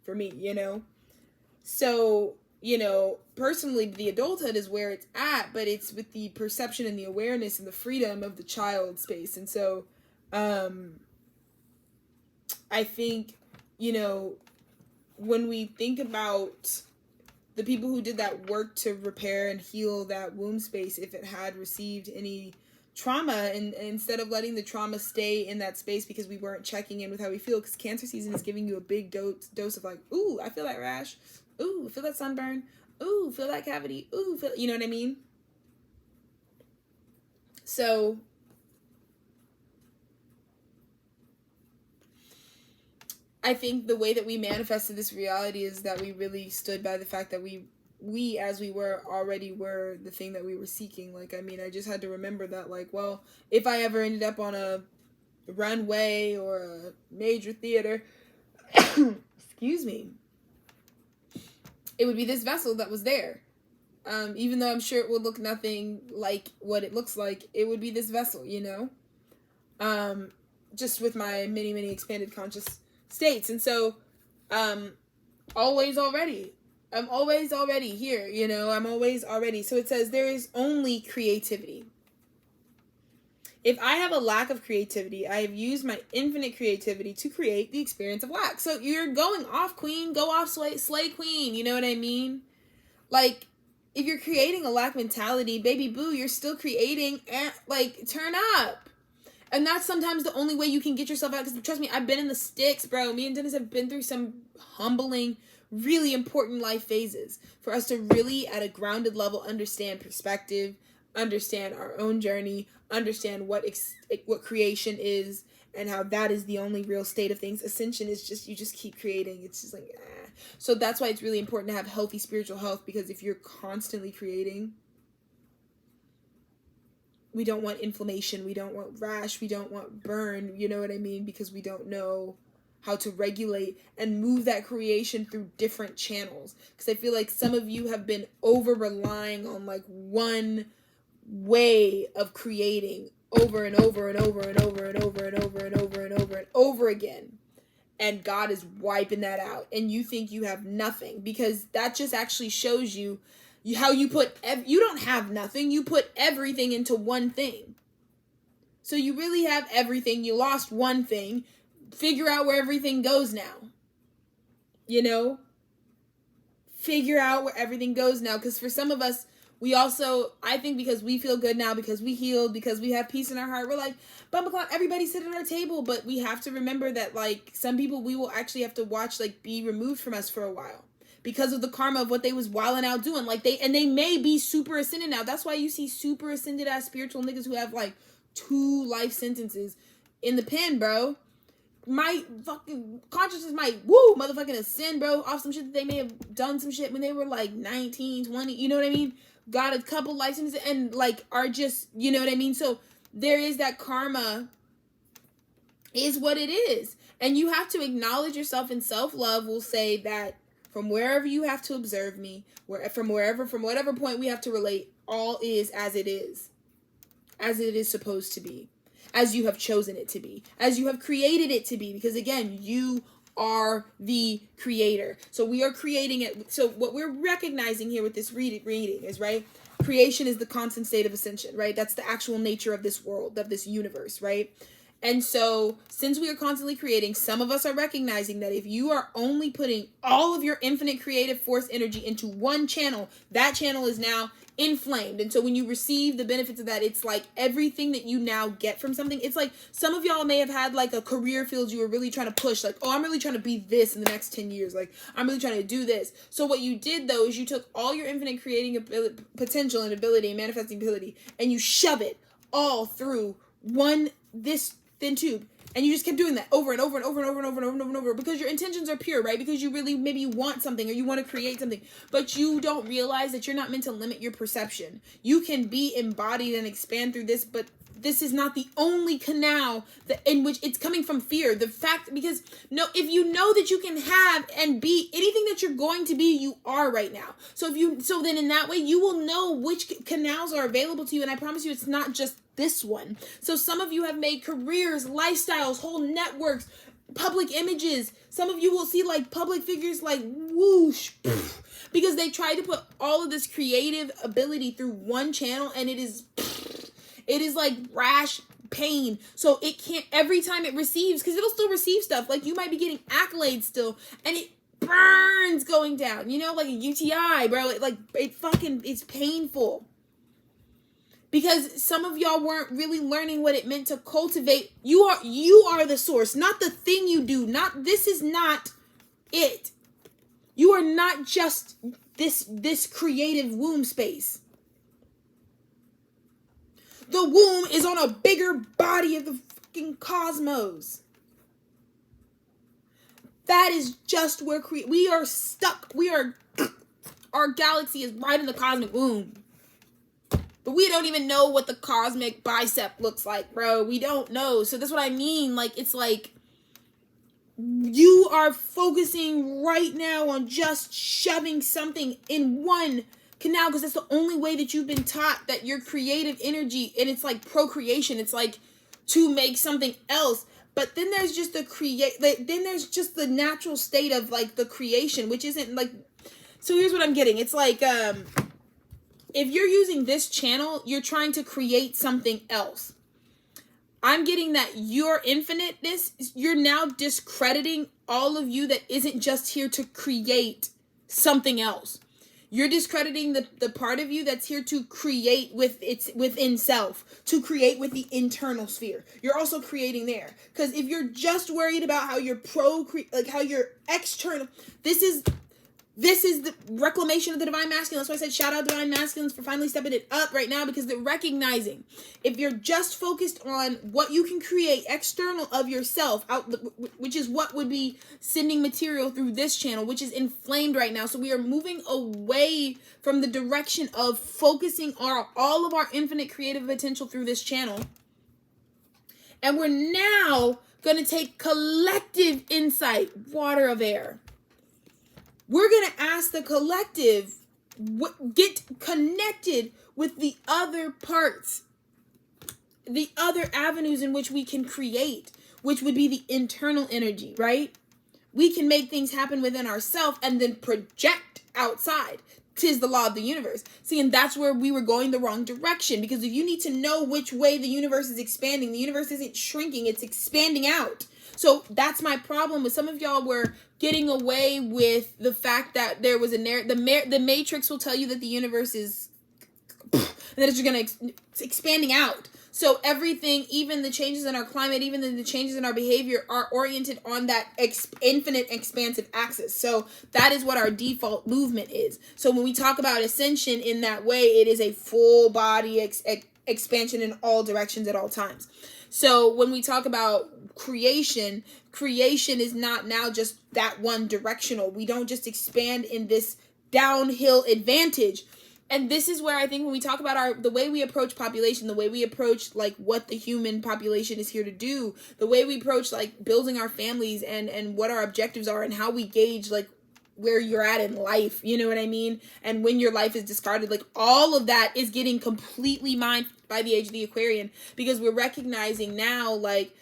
for me, So, personally, the adulthood is where it's at, but it's with the perception and the awareness and the freedom of the child space. And so, I think, when we think about the people who did that work to repair and heal that womb space, if it had received any trauma, and instead of letting the trauma stay in that space because we weren't checking in with how we feel, because cancer season is giving you a big dose of like, ooh, I feel that rash, ooh, feel that sunburn, ooh, feel that cavity, ooh, feel, you know what I mean? So I think the way that we manifested this reality is that we really stood by the fact that we as we were already were the thing that we were seeking. Like, I mean, I just had to remember that, like, well, if I ever ended up on a runway or a major theater, excuse me, it would be this vessel that was there. Even though I'm sure it would look nothing like what it looks like, it would be this vessel, just with my many, many expanded conscious states. And so, I'm always already here, I'm always already. So it says there is only creativity. If I have a lack of creativity, I have used my infinite creativity to create the experience of lack. So you're going off, queen, go off, slay queen, you know what I mean? Like, if you're creating a lack mentality, baby boo, you're still creating, like, turn up. And that's sometimes the only way you can get yourself out. Because trust me, I've been in the sticks, bro. Me and Dennis have been through some humbling, really important life phases for us to really, at a grounded level, understand perspective, understand our own journey, understand what creation is, and how that is the only real state of things. Ascension is just, you just keep creating. It's just like, So that's why it's really important to have healthy spiritual health, because if you're constantly creating, we don't want inflammation, we don't want rash, we don't want burn, you know what I mean? Because we don't know how to regulate and move that creation through different channels. Because I feel like some of you have been over-relying on like one way of creating over and over and over and over and over and over and over and over and over again. And God is wiping that out. And you think you have nothing, because that just actually shows you how you put, you don't have nothing. You put everything into one thing. So you really have everything. You lost one thing. Figure out where everything goes now. Figure out where everything goes now. Because for some of us, we also, I think because we feel good now, because we healed, because we have peace in our heart, we're like, bumble clock, everybody sit at our table. But we have to remember that, like, some people we will actually have to watch, like, be removed from us for a while, because of the karma of what they was wilding out doing. Like, they may be super ascended now. That's why you see super ascended ass spiritual niggas who have like 2 life sentences in the pen, bro. My fucking consciousness might motherfucking ascend, bro, off some shit that they may have done some shit when they were like 19, 20, you know what I mean? Got a couple life sentences and like are just, you know what I mean? So there is that karma is what it is. And you have to acknowledge yourself, and self-love will say that from wherever you have to observe me, from whatever point we have to relate, all is as it is supposed to be, as you have chosen it to be, as you have created it to be, because again, you are the creator. So we are creating it. So what we're recognizing here with this reading is, right, creation is the constant state of ascension, right? That's the actual nature of this world, of this universe, right? And so, since we are constantly creating, some of us are recognizing that if you are only putting all of your infinite creative force energy into one channel, that channel is now inflamed. And so when you receive the benefits of that, it's like everything that you now get from something. It's like some of y'all may have had like a career field you were really trying to push, like, oh, I'm really trying to be this in the next 10 years. Like, I'm really trying to do this. So what you did though is you took all your infinite creating potential and ability and manifesting ability and you shove it all through this thin tube. And you just kept doing that over and over and over and over and over and over and over because your intentions are pure, right? Because you really maybe you want something or you want to create something, but you don't realize that you're not meant to limit your perception. You can be embodied and expand through this, but this is not the only canal in which it's coming from fear. The fact, because if you know that you can have and be anything that you're going to be, you are right now. So then in that way, you will know which canals are available to you. And I promise you, it's not just this one. So some of you have made careers, lifestyles, whole networks, public images. Some of you will see like public figures like whoosh, because they tried to put all of this creative ability through one channel, and it is like rash pain. So it can't, every time it receives, because it'll still receive stuff, like you might be getting accolades still, and it burns going down, like a UTI, bro. It's painful. Because some of y'all weren't really learning what it meant to cultivate. You are the source, not the thing you do. This is not it. You are not just this creative womb space. The womb is on a bigger body of the fucking cosmos. That is just where we are stuck. Our galaxy is right in the cosmic womb. But we don't even know what the cosmic bicep looks like, bro. We don't know. So that's what I mean. Like, it's like you are focusing right now on just shoving something in one canal because that's the only way that you've been taught that your creative energy, and it's like procreation. It's like to make something else. But then there's just then there's just the natural state of like the creation, which isn't like, so here's what I'm getting. It's like, if you're using this channel, you're trying to create something else. I'm getting that your infiniteness, you're now discrediting all of you that isn't just here to create something else. You're discrediting the part of you that's here to create within self, to create with the internal sphere. You're also creating there. Because if you're just worried about how you're how you're external, this is the reclamation of the divine masculine. That's why I said shout out divine masculines for finally stepping it up right now, because they're recognizing if you're just focused on what you can create external of yourself, which is what would be sending material through this channel, which is inflamed right now. So we are moving away from the direction of focusing all of our infinite creative potential through this channel. And we're now going to take collective insight, water of air. We're going to ask the collective, get connected with the other parts, the other avenues in which we can create, which would be the internal energy, right? We can make things happen within ourselves and then project outside. 'Tis the law of the universe. See, and that's where we were going the wrong direction, because if you need to know which way the universe is expanding, the universe isn't shrinking, it's expanding out. So that's my problem with some of y'all were getting away with the fact that there was the Matrix will tell you that the universe is that it's going to expanding out. So everything, even the changes in our climate, even the changes in our behavior are oriented on that infinite expansive axis. So that is what our default movement is. So when we talk about ascension in that way, it is a full body expansion in all directions at all times. So when we talk about creation is not now just that one directional. We don't just expand in this downhill advantage. And this is where I think when we talk about the way we approach population, the way we approach like what the human population is here to do, the way we approach like building our families and what our objectives are and how we gauge like where you're at in life, you know what I mean? And when your life is discarded, like all of that is getting completely mined by the age of the Aquarian, because we're recognizing now like,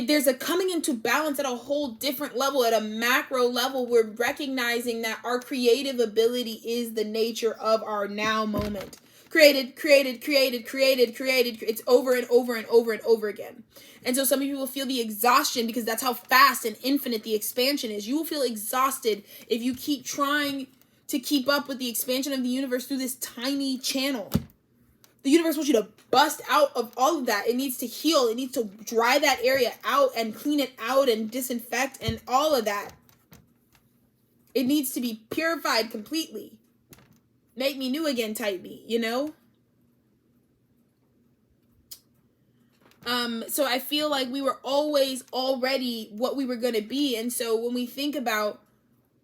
there's a coming into balance at a whole different level, at a macro level. We're recognizing that our creative ability is the nature of our now moment. created. It's over and over and over and over again. And so some people feel the exhaustion because that's how fast and infinite the expansion is. You will feel exhausted if you keep trying to keep up with the expansion of the universe through this tiny channel. The universe wants you to bust out of all of that. It needs to heal. It needs to dry that area out and clean it out and disinfect and all of that. It needs to be purified completely. Make me new again type me, you know? So I feel like we were always already what we were going to be. And so when we think about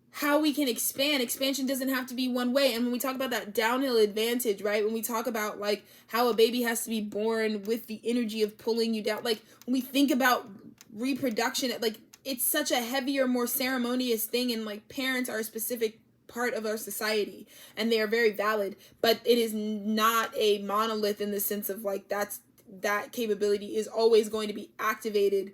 how we can expand, expansion doesn't have to be one way. And when we talk about that downhill advantage, right? When we talk about like how a baby has to be born with the energy of pulling you down, like when we think about reproduction, like it's such a heavier, more ceremonious thing. And like parents are a specific part of our society and they are very valid, but it is not a monolith in the sense of like that capability is always going to be activated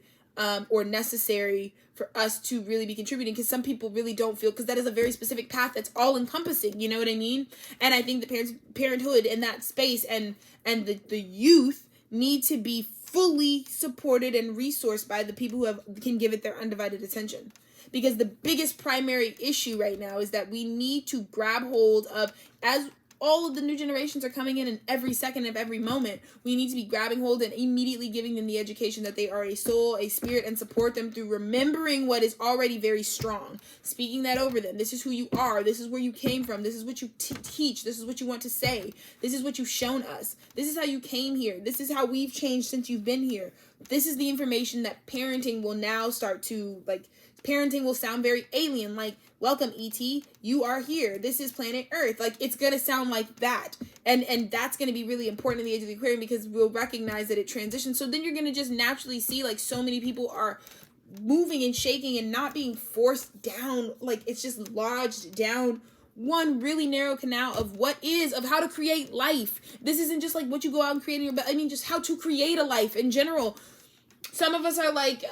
or necessary for us to really be contributing, because some people really don't feel, because that is a very specific path that's all encompassing, you know what I mean? And I think the parenthood in that space and the youth need to be fully supported and resourced by the people who can give it their undivided attention. Because the biggest primary issue right now is that we need to grab hold of, as all of the new generations are coming in every second of every moment, we need to be grabbing hold and immediately giving them the education that they are a soul, a spirit, and support them through remembering what is already very strong. Speaking that over them. This is who you are. This is where you came from. This is what you teach. This is what you want to say. This is what you've shown us. This is how you came here. This is how we've changed since you've been here. This is the information that parenting will now start to, like, parenting will sound very alien, like, welcome E.T., you are here, this is planet Earth. Like, it's gonna sound like that, and that's gonna be really important in the age of the Aquarian, because we'll recognize that it transitions. So then you're gonna just naturally see, like, so many people are moving and shaking and not being forced down, like it's just lodged down one really narrow canal of how to create life. This isn't just like what you go out and create in your, I mean, just how to create a life in general. Some of us are like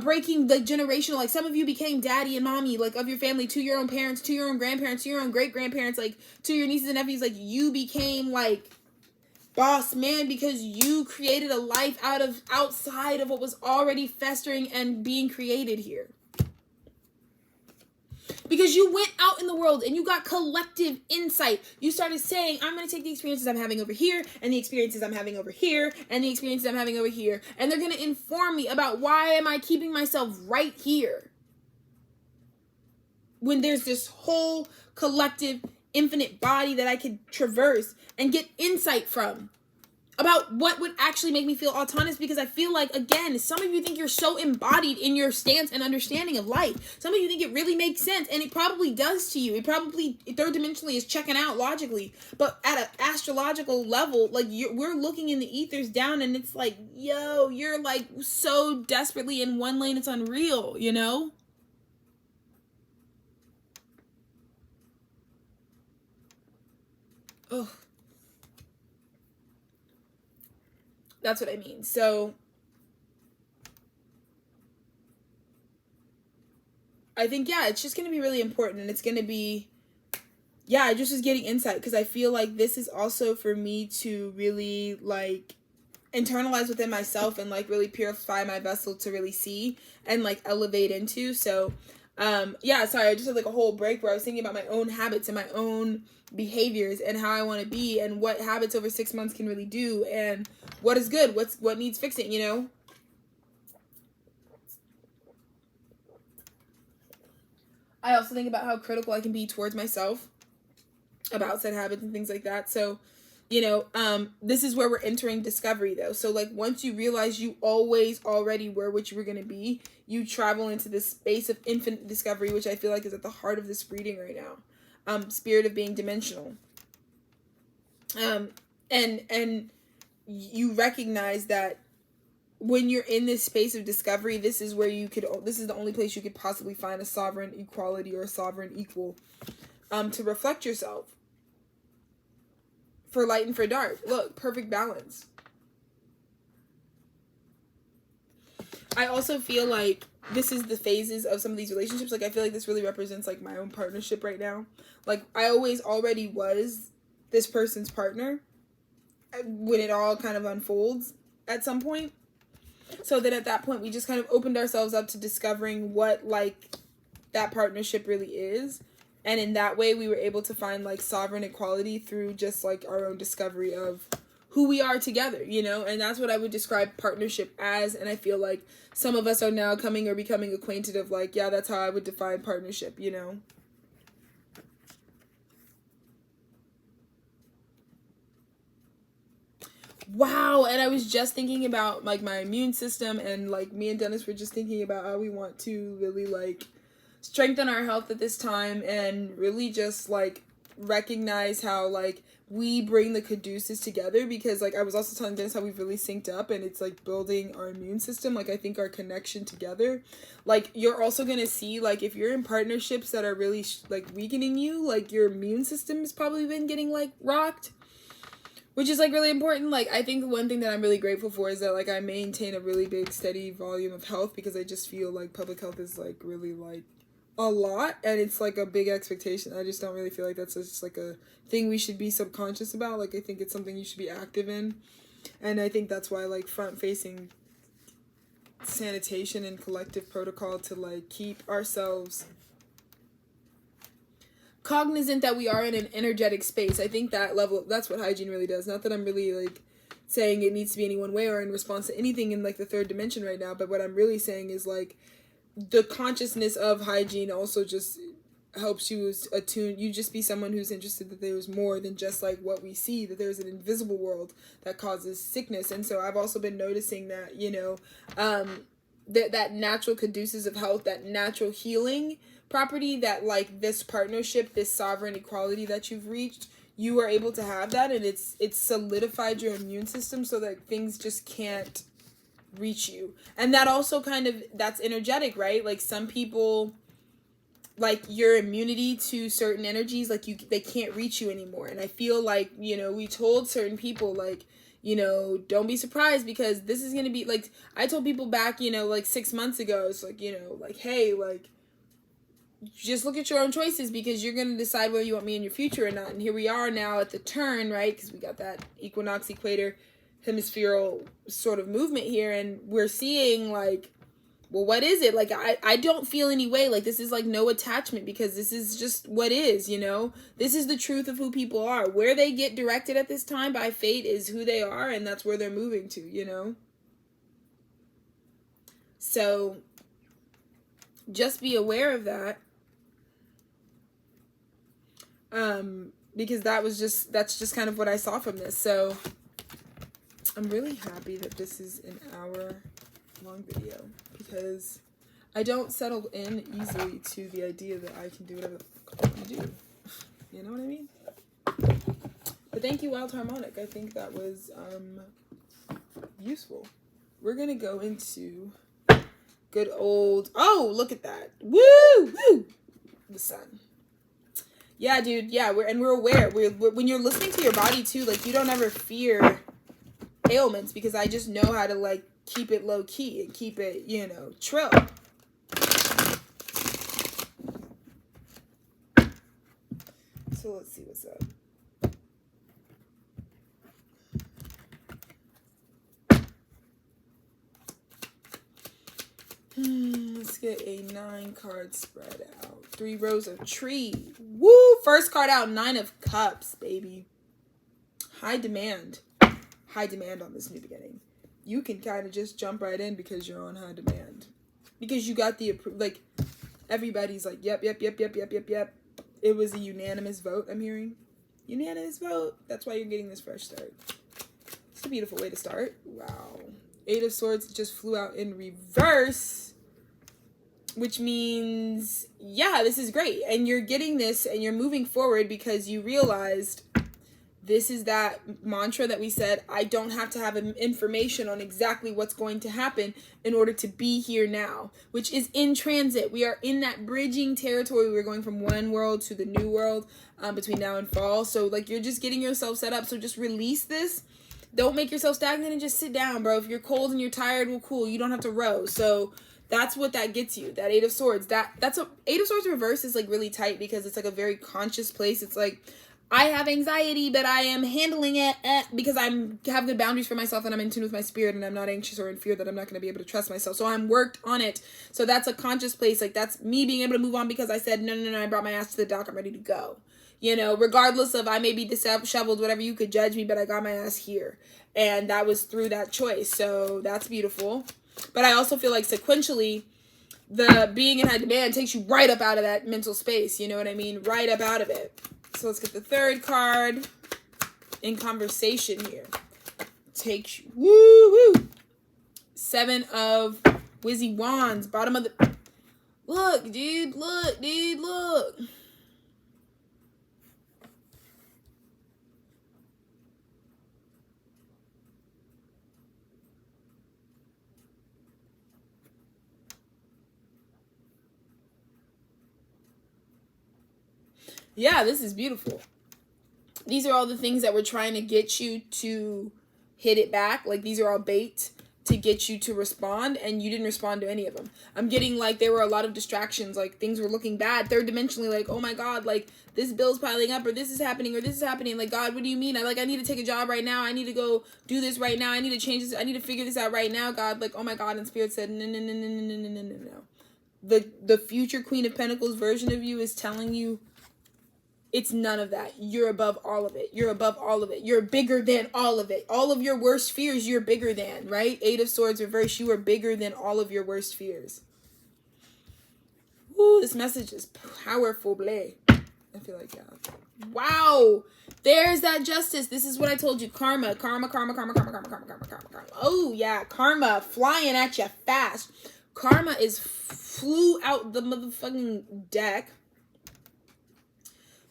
breaking the generational, like some of you became daddy and mommy, like of your family, to your own parents, to your own grandparents, to your own great grandparents, like to your nieces and nephews. Like you became like boss man because you created a life outside of what was already festering and being created here. Because you went out in the world and you got collective insight. You started saying, I'm going to take the experiences I'm having over here and the experiences I'm having over here and the experiences I'm having over here. And they're going to inform me about why am I keeping myself right here when there's this whole collective infinite body that I could traverse and get insight from about what would actually make me feel autonomous. Because I feel like, again, some of you think you're so embodied in your stance and understanding of life. Some of you think it really makes sense, and it probably does to you. It probably third dimensionally is checking out logically, but at an astrological level, like we're looking in the ethers down, and it's like, yo, you're like so desperately in one lane, it's unreal, you know? Oh. That's what I mean. So I think, yeah, it's just going to be really important. And it's going to be, yeah, I just was getting insight, because I feel like this is also for me to really like internalize within myself and like really purify my vessel to really see and like elevate into. So yeah, sorry, I just had like a whole break where I was thinking about my own habits and my own behaviors and how I want to be and what habits over 6 months can really do and what is good, what needs fixing, you know? I also think about how critical I can be towards myself about said habits and things like that. So, you know, this is where we're entering discovery though. So like once you realize you always already were what you were going to be, you travel into this space of infinite discovery, which I feel like is at the heart of this reading right now. Spirit of being dimensional. And you recognize that when you're in this space of discovery, this is the only place you could possibly find a sovereign equality or a sovereign equal, to reflect yourself. For light and for dark. Look, perfect balance. I also feel like this is the phases of some of these relationships. Like, I feel like this really represents, like, my own partnership right now. Like, I always already was this person's partner. when it all kind of unfolds at some point. So that at that point, we just kind of opened ourselves up to discovering what, like, that partnership really is. And in that way, we were able to find, like, sovereign equality through just, like, our own discovery of who we are together, you know? And that's what I would describe partnership as. And I feel like some of us are now coming or becoming acquainted of, like, yeah, that's how I would define partnership, you know? Wow, and I was just thinking about, like, my immune system, and, like, me and Dennis were just thinking about how we want to really, like, strengthen our health at this time, and really just, like, recognize how, like, we bring the caduceus together, because, like, I was also telling Dennis how we've really synced up, and it's, like, building our immune system. Like, I think our connection together, like, you're also gonna see, like, if you're in partnerships that are really, like, weakening you, like, your immune system has probably been getting, like, rocked. Which is, like, really important. Like, I think the one thing that I'm really grateful for is that, like, I maintain a really big, steady volume of health, because I just feel like public health is, like, really, like, a lot, and it's, like, a big expectation. I just don't really feel like that's just, like, a thing we should be subconscious about. Like, I think it's something you should be active in, and I think that's why, like, front-facing sanitation and collective protocol to, like, keep ourselves cognizant that we are in an energetic space. I think that level, that's what hygiene really does. Not that I'm really, like, saying it needs to be any one way or in response to anything in, like, the third dimension right now, but what I'm really saying is, like, the consciousness of hygiene also just helps you attune. You just be someone who's interested that there's more than just, like, what we see, that there's an invisible world that causes sickness. And so I've also been noticing that, you know, that natural caduceus of health, that natural healing property, that, like, this partnership, this sovereign equality that you've reached, you are able to have that, and it's solidified your immune system so that things just can't reach you. And that also kind of, that's energetic, right? Like, some people, like, your immunity to certain energies, like, they can't reach you anymore. And I feel like, you know, we told certain people, like, you know, don't be surprised, because this is gonna be, like, I told people back, you know, like, 6 months ago, it's like, you know, like, hey, like, just look at your own choices, because you're going to decide whether you want me in your future or not. And here we are now at the turn, right? Because we got that equinox, equator, hemispherical sort of movement here. And we're seeing, like, well, what is it? Like, I don't feel any way. Like, this is, like, no attachment, because this is just what is, you know? This is the truth of who people are. Where they get directed at this time by fate is who they are, and that's where they're moving to, you know? So, just be aware of that. Because that's just kind of what I saw from this. So I'm really happy that this is an hour long video, because I don't settle in easily to the idea that I can do whatever the fuck I want to do. You know what I mean? But thank you, Wild Harmonic. I think that was useful. We're gonna go into good old, oh, look at that. Woo! Woo! The sun. Yeah, dude. Yeah, we're aware. We're when you're listening to your body too, like, you don't ever fear ailments, because I just know how to, like, keep it low key and keep it, you know, trill. So let's see what's up. Let's get a 9-card spread out. 3 rows of tree. Woo! First card out, 9 of cups, baby. High demand. High demand on this new beginning. You can kind of just jump right in because you're on high demand. Because you got the, like, everybody's like, yep. It was a unanimous vote, I'm hearing. Unanimous vote. That's why you're getting this fresh start. It's a beautiful way to start. Wow. 8 of Swords just flew out in reverse. Which means, yeah, this is great. And you're getting this and you're moving forward because you realized this is that mantra that we said, I don't have to have information on exactly what's going to happen in order to be here now, which is in transit. We are in that bridging territory. We're going from one world to the new world between now and fall. So, like, you're just getting yourself set up. So just release this. Don't make yourself stagnant and just sit down, bro. If you're cold and you're tired, well, cool. You don't have to row. So that's what that gets you. That 8 of Swords. That's a 8 of Swords reverse is, like, really tight because it's, like, a very conscious place. It's like I have anxiety, but I am handling it because have good boundaries for myself, and I'm in tune with my spirit, and I'm not anxious or in fear that I'm not going to be able to trust myself. So I'm worked on it. So that's a conscious place. Like, that's me being able to move on because I said, no, I brought my ass to the dock. I'm ready to go. You know, regardless of I may be disheveled, whatever, you could judge me, but I got my ass here. And that was through that choice. So that's beautiful. But I also feel like sequentially, the being in high demand takes you right up out of that mental space. You know what I mean? Right up out of it. So let's get the third card in conversation here. Takes you, woo. 7 of Wizzy Wands. Bottom of the, look, dude, look. Yeah, this is beautiful. These are all the things that we're trying to get you to hit it back. Like, these are all bait to get you to respond, and you didn't respond to any of them. I'm getting like there were a lot of distractions, like things were looking bad third dimensionally, like, oh my God, like this bill's piling up, or this is happening, like, God, what do you mean? I need to take a job right now, I need to go do this right now, I need to change this, I need to figure this out right now, God, like, oh my God. And Spirit said, no. The future Queen of Pentacles version of you is telling you it's none of that. You're above all of it. You're above all of it. You're bigger than all of it. All of your worst fears, you're bigger than, right? 8 of Swords reverse, you are bigger than all of your worst fears. Woo, this message is powerful, Blay. I feel like, yeah. Wow. There's that justice. This is what I told you. Karma. Oh, yeah. Karma flying at you fast. Karma is flew out the motherfucking deck.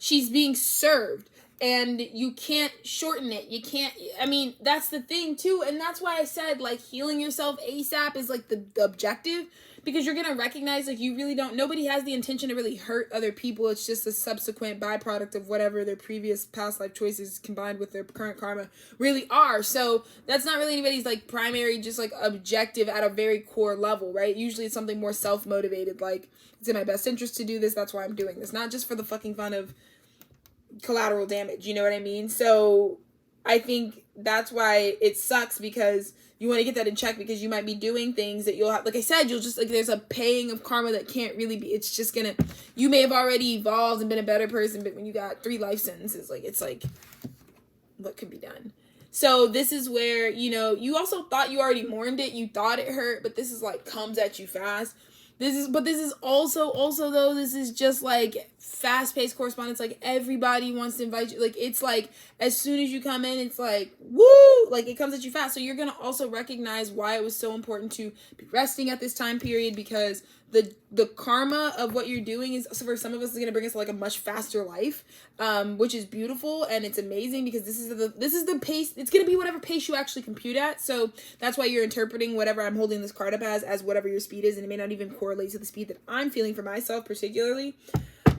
She's being served, and you can't shorten it. You can't, I mean, that's the thing too. And that's why I said, like, healing yourself ASAP is like the objective, because you're going to recognize, like, you really don't, nobody has the intention to really hurt other people. It's just a subsequent byproduct of whatever their previous past life choices combined with their current karma really are. So that's not really anybody's like primary, just like objective at a very core level, right? Usually it's something more self-motivated, like, it's in my best interest to do this, that's why I'm doing this. Not just for the fucking fun of collateral damage, you know what I mean? So I think that's why it sucks, because you want to get that in check, because you might be doing things that you'll have, like I said, you'll just, like, there's a paying of karma that can't really be, it's just gonna, you may have already evolved and been a better person, but when you got 3 life sentences, like, it's like, what could be done? So this is where, you know, you also thought you already mourned it, you thought it hurt, but this is like, comes at you fast. This is also though, this is just like fast-paced correspondence. Like, everybody wants to invite you. Like, it's like, as soon as you come in, it's like, woo, like, it comes at you fast. So you're going to also recognize why it was so important to be resting at this time period, because the karma of what you're doing is, so for some of us, is going to bring us like a much faster life, which is beautiful, and it's amazing, because this is the pace. It's going to be whatever pace you actually compute at. So that's why you're interpreting whatever I'm holding this card up as whatever your speed is, and it may not even correlate to the speed that I'm feeling for myself particularly.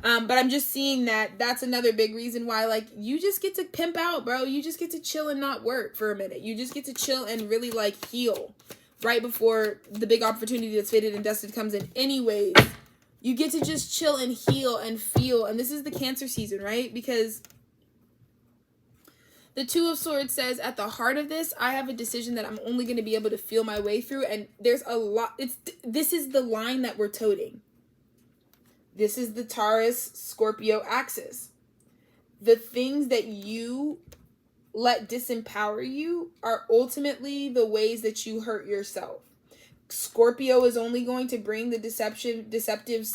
But I'm just seeing that that's another big reason why, like, you just get to pimp out, bro. You just get to chill and not work for a minute. You just get to chill and really, like, heal right before the big opportunity that's fated and dusted comes in anyways. You get to just chill and heal and feel. And this is the Cancer season, right? Because the 2 of Swords says, at the heart of this, I have a decision that I'm only going to be able to feel my way through. And there's a lot. This is the line that we're toting. This is the Taurus Scorpio axis. The things that you let disempower you are ultimately the ways that you hurt yourself. Scorpio is only going to bring the deceptive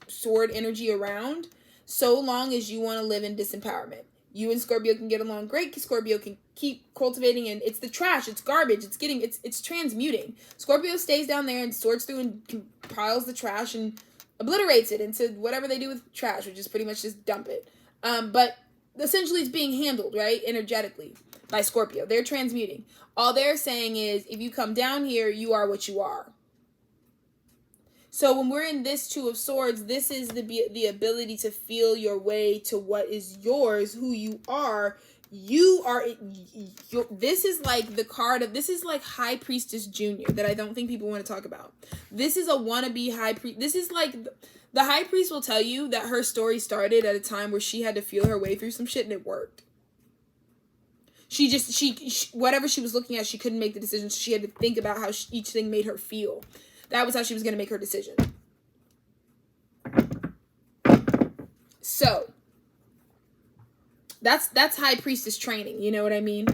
sword energy around so long as you want to live in disempowerment. You and Scorpio can get along great. Scorpio can keep cultivating, and it's the trash, it's garbage, it's transmuting. Scorpio stays down there and sorts through and compiles the trash and obliterates it into whatever they do with trash, which is pretty much just dump it. But essentially it's being handled, right, energetically by Scorpio. They're transmuting. All they're saying is, if you come down here, you are what you are. So when we're in this 2 of Swords, this is the ability to feel your way to what is yours, who you are. You are, this is like the card of, this is like High Priestess Junior that I don't think people want to talk about. This is a wannabe High Priest. This is like, the High Priest will tell you that her story started at a time where she had to feel her way through some shit and it worked. She whatever she was looking at, she couldn't make the decision, so she had to think about how each thing made her feel. That was how she was going to make her decision. So, that's High Priestess training, you know what I mean?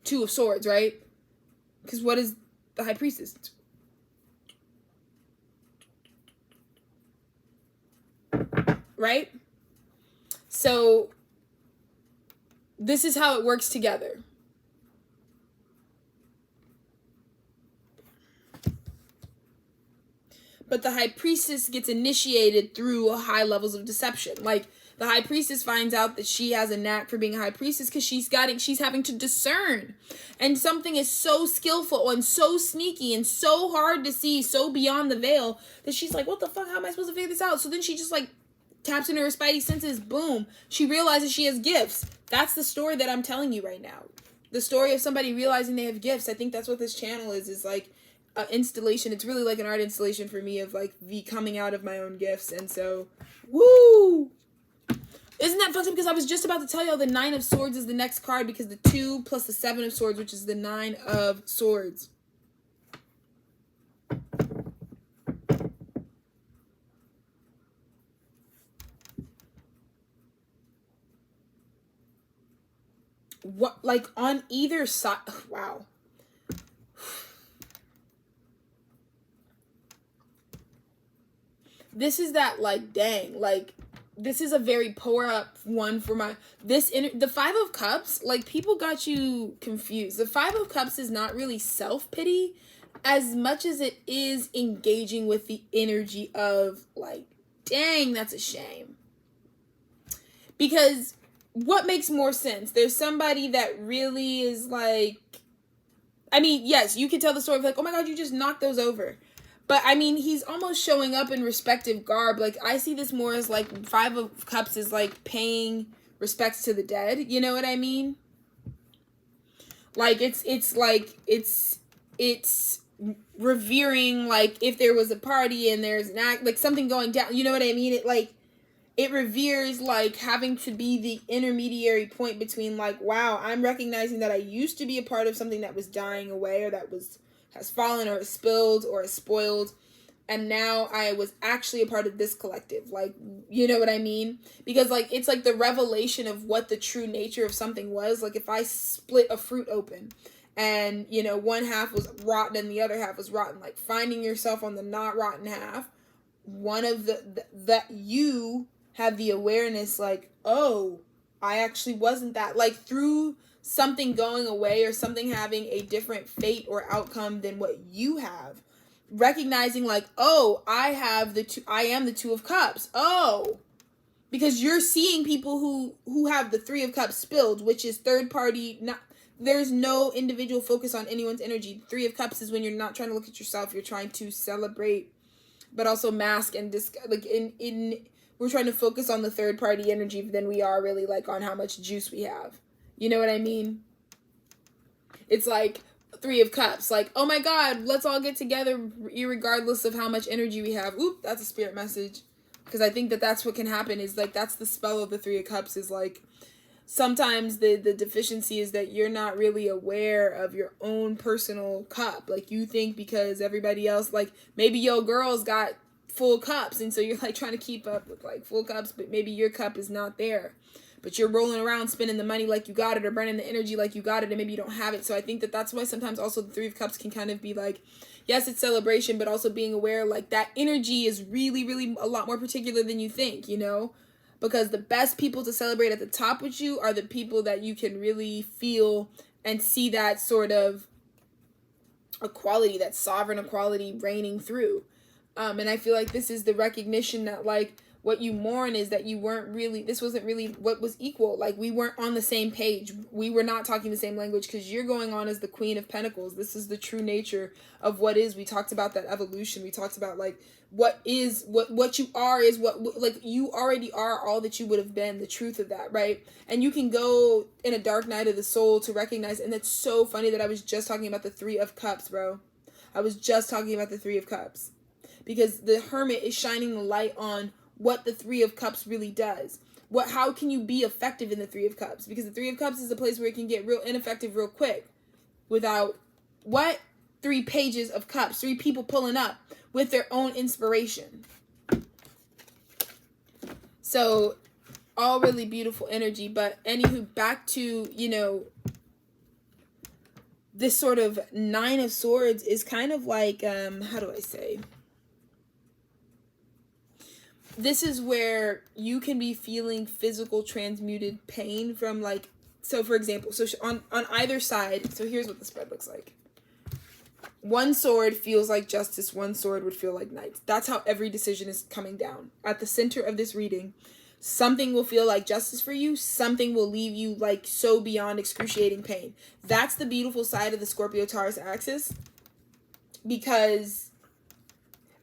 Two of Swords, right? Because what is the High Priestess? Right? So, this is how it works together. But the High Priestess gets initiated through high levels of deception. Like, the High Priestess finds out that she has a knack for being a High Priestess because she's having to discern. And something is so skillful and so sneaky and so hard to see, so beyond the veil, that she's like, what the fuck, how am I supposed to figure this out? So then she just like taps into her spidey senses, boom. She realizes she has gifts. That's the story that I'm telling you right now. The story of somebody realizing they have gifts. I think that's what this channel is like an installation. It's really like an art installation for me of like the coming out of my own gifts. And so, woo! Isn't that fucked up? Because I was just about to tell y'all the 9 of Swords is the next card, because the 2 plus the 7 of Swords, which is the 9 of Swords. What, like on either side? Wow. This is that, like, dang, like, this is a very pour up one for my, the 5 of Cups, like, people got you confused. The 5 of Cups is not really self-pity as much as it is engaging with the energy of, like, dang, that's a shame. Because what makes more sense? There's somebody that really is like, I mean, yes, you can tell the story of like, oh my God, you just knocked those over. But, I mean, he's almost showing up in respective garb. Like, I see this more as, like, 5 of Cups is, like, paying respects to the dead. You know what I mean? Like, it's revering, like, if there was a party and there's an act, like, something going down. You know what I mean? It reveres, like, having to be the intermediary point between, like, wow, I'm recognizing that I used to be a part of something that was dying away or that has fallen or is spilled or is spoiled, and now I was actually a part of this collective. Like, you know what I mean? Because, like, it's like the revelation of what the true nature of something was. Like, if I split a fruit open and, you know, one half was rotten and the other half was rotten, like, finding yourself on the not rotten half, one of that you have the awareness, like, oh, I actually wasn't that. Like, through something going away or something having a different fate or outcome than what you have, recognizing like, oh, I am the 2 of Cups. Oh, because you're seeing people who have the 3 of Cups spilled, which is third party. Not, there's no individual focus on anyone's energy. 3 of Cups is when you're not trying to look at yourself, you're trying to celebrate, but also mask and like we're trying to focus on the third party energy than we are really like on how much juice we have. You know what I mean? It's like 3 of Cups. Like, oh my God, let's all get together regardless of how much energy we have. Oop, that's a spirit message. Because I think that's what can happen is like, that's the spell of the 3 of Cups is like, sometimes the deficiency is that you're not really aware of your own personal cup. Like, you think because everybody else, like, maybe your girl's got full cups, and so you're like trying to keep up with like full cups, but maybe your cup is not there. But you're rolling around spending the money like you got it or burning the energy like you got it, and maybe you don't have it. So I think that's why sometimes also the 3 of Cups can kind of be like, yes, it's celebration, but also being aware like that energy is really, really a lot more particular than you think, you know? Because the best people to celebrate at the top with you are the people that you can really feel and see that sort of equality, that sovereign equality reigning through. And I feel like this is the recognition that like, What you mourn is that you weren't really, this wasn't really what was equal. Like, we weren't on the same page. We were not talking the same language, because you're going on as the Queen of Pentacles. This is the true nature of what is. We talked about that evolution. We talked about, like, what is, what you are is what, like, you already are all that you would have been, the truth of that, right? And you can go in a dark night of the soul to recognize, and it's so funny that I was just talking about the Three of Cups, bro. I was just talking about the Three of Cups. Because the Hermit is shining the light on what the Three of Cups really does. How can you be effective in the Three of Cups? Because the Three of Cups is a place where it can get real ineffective real quick. Without, what? 3 pages of cups. 3 people pulling up with their own inspiration. So, all really beautiful energy. But anywho, back to, you know, this sort of Nine of Swords is kind of like, how do I say? This is where you can be feeling physical transmuted pain from, like, so for example, so on either side, so here's what the spread looks like. One sword feels like justice, one sword would feel like knights. That's how every decision is coming down. At the center of this reading, something will feel like justice for you, something will leave you, like, so beyond excruciating pain. That's the beautiful side of the Scorpio-Taurus axis, because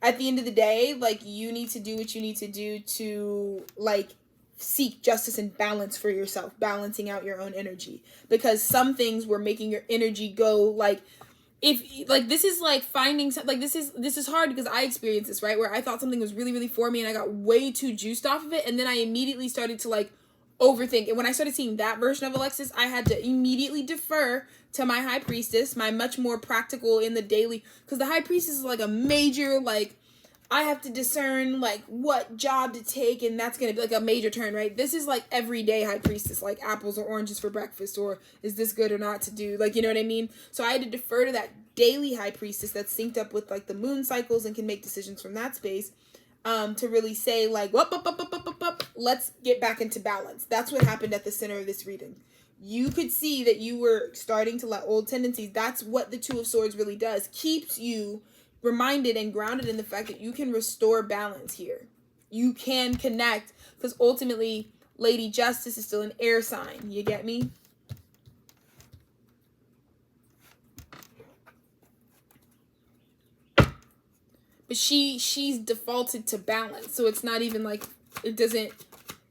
at the end of the day, like, you need to do what you need to do to, like, seek justice and balance for yourself, balancing out your own energy. Because some things were making your energy go, like, if, like, this is like finding, like, this is hard, because I experienced this, right? Where I thought something was really, really for me, and I got way too juiced off of it, and then I immediately started to, like, overthink. And when I started seeing that version of Alexis, I had to immediately defer to my High Priestess, my much more practical in the daily, because the High Priestess is like a major, like, I have to discern, like, what job to take, and that's going to be, like, a major turn, right? This is, like, everyday High Priestess, like, apples or oranges for breakfast, or is this good or not to do, like, you know what I mean? So I had to defer to that daily High Priestess that's synced up with, like, the moon cycles and can make decisions from that space, to really say, like, let's get back into balance. That's what happened at the center of this reading. You could see that you were starting to let old tendencies. That's what the Two of Swords really does. Keeps you reminded and grounded in the fact that you can restore balance here. You can connect, because ultimately Lady Justice is still an air sign. You get me? But she's defaulted to balance, so it's not even like, it doesn't,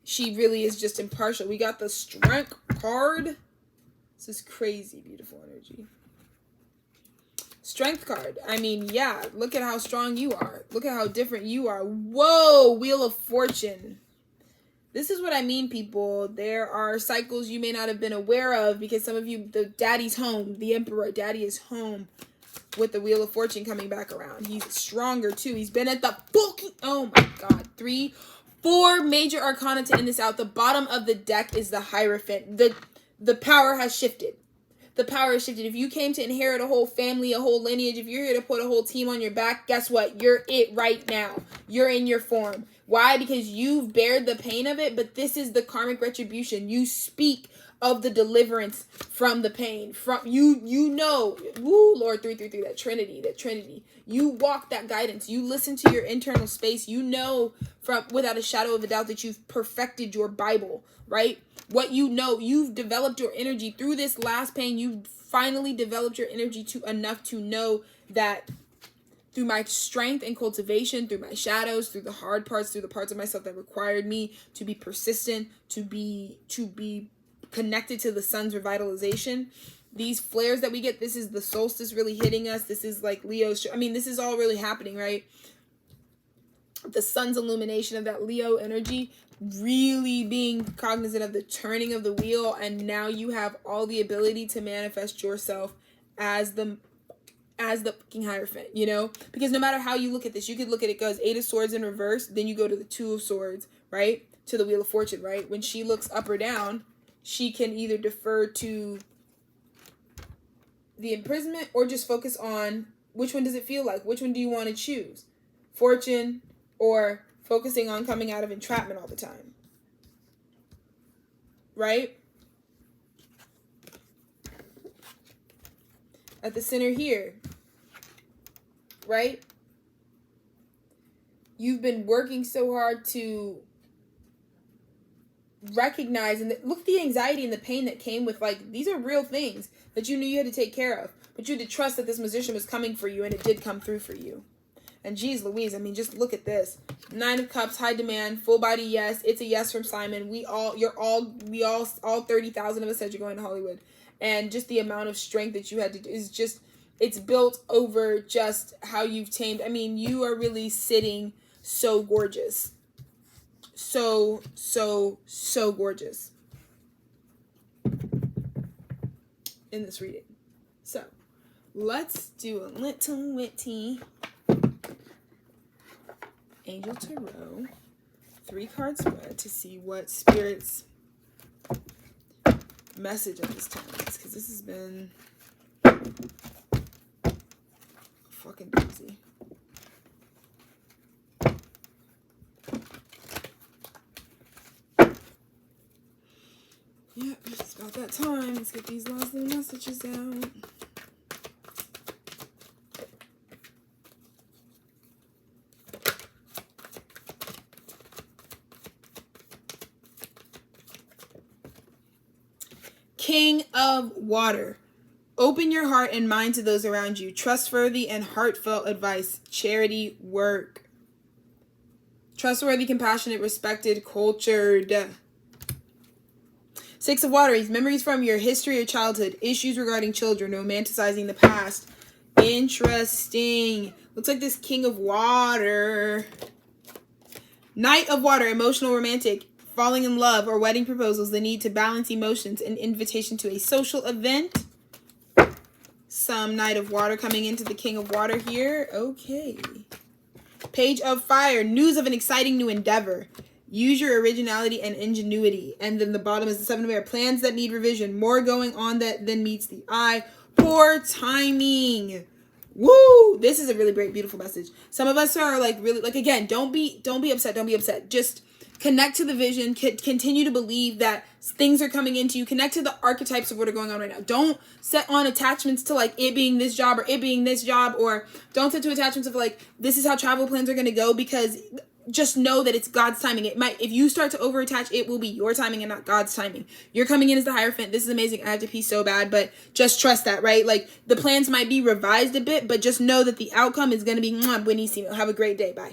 she really is just impartial. We got the Strength card. This is crazy beautiful energy. Strength card. I mean, yeah, look at how strong you are. Look at how different you are. Whoa, Wheel of Fortune. This is what I mean, people. There are cycles you may not have been aware of, because some of you, the daddy's home, the Emperor, daddy is home with the Wheel of Fortune coming back around. He's stronger too. He's been at the fucking, oh my God, 4 major arcana to end this out. The bottom of the deck is the Hierophant. The power has shifted. The power has shifted. If you came to inherit a whole family, a whole lineage, if you're here to put a whole team on your back, guess what? You're it right now. You're in your form. Why? Because you've bared the pain of it, but this is the karmic retribution. You speak of the deliverance from the pain. From you know, woo, Lord 333, that Trinity. You walk that guidance. You listen to your internal space. You know from without a shadow of a doubt that you've perfected your Bible, right? What you know, you've developed your energy through this last pain. You've finally developed your energy to enough to know that through my strength and cultivation, through my shadows, through the hard parts, through the parts of myself that required me to be persistent, to be connected to the sun's revitalization. These flares that we get, this is the solstice really hitting us. This is like Leo's, I mean, this is all really happening, right? The sun's illumination of that Leo energy, really being cognizant of the turning of the wheel, and now you have all the ability to manifest yourself as the fucking Hierophant, you know? Because no matter how you look at this, you could look at it goes 8 of Swords in reverse, then you go to the 2 of Swords, right? To the Wheel of Fortune, right? When she looks up or down, she can either defer to the imprisonment or just focus on which one does it feel like? Which one do you want to choose? Fortune or focusing on coming out of entrapment all the time, right? At the center here, right? you've been working so hard to recognize, and look at the anxiety and the pain that came with, like, these are real things that you knew you had to take care of, but you had to trust that this musician was coming for you, and it did come through for you. And geez Louise, I mean, just look at this. 9 of Cups, high demand, full body yes. It's a yes from Simon. We all 30,000 of us said you're going to Hollywood. And just the amount of strength that you had to do is just, it's built over just how you've tamed. I mean, you are really sitting so gorgeous. So gorgeous in this reading. So let's do a little witty Angel Tarot 3-card spread to see what Spirit's message of this time is, because this has been fucking doozy. Yep, it's about that time. Let's get these last little messages out. King of Water. Open your heart and mind to those around you. Trustworthy and heartfelt advice. Charity work. Trustworthy, compassionate, respected, cultured. 6 of Water. Memories from your history or childhood. Issues regarding children. Romanticizing the past. Interesting. Looks like this King of Water. Knight of Water. Emotional, romantic. Falling in love or wedding proposals, the need to balance emotions, an invitation to a social event. Some Knight of Water coming into the King of Water here. Okay. Page of Fire, news of an exciting new endeavor. Use your originality and ingenuity. And then the bottom is the 7 of Air, plans that need revision. More going on than meets the eye. Poor timing. Woo! This is a really great, beautiful message. Some of us are like really, like, again, don't be upset. Don't be upset. Just connect to the vision. Continue to believe that things are coming into you. Connect to the archetypes of what are going on right now. Don't set on attachments to like it being this job or it being this job, or don't set to attachments of like this is how travel plans are going to go, because just know that it's God's timing. It might, if you start to overattach, it will be your timing and not God's timing. You're coming in as the Hierophant. This is amazing. I have to pee so bad, but just trust that, right? Like the plans might be revised a bit, but just know that the outcome is going to be buenísimo. Have a great day. Bye.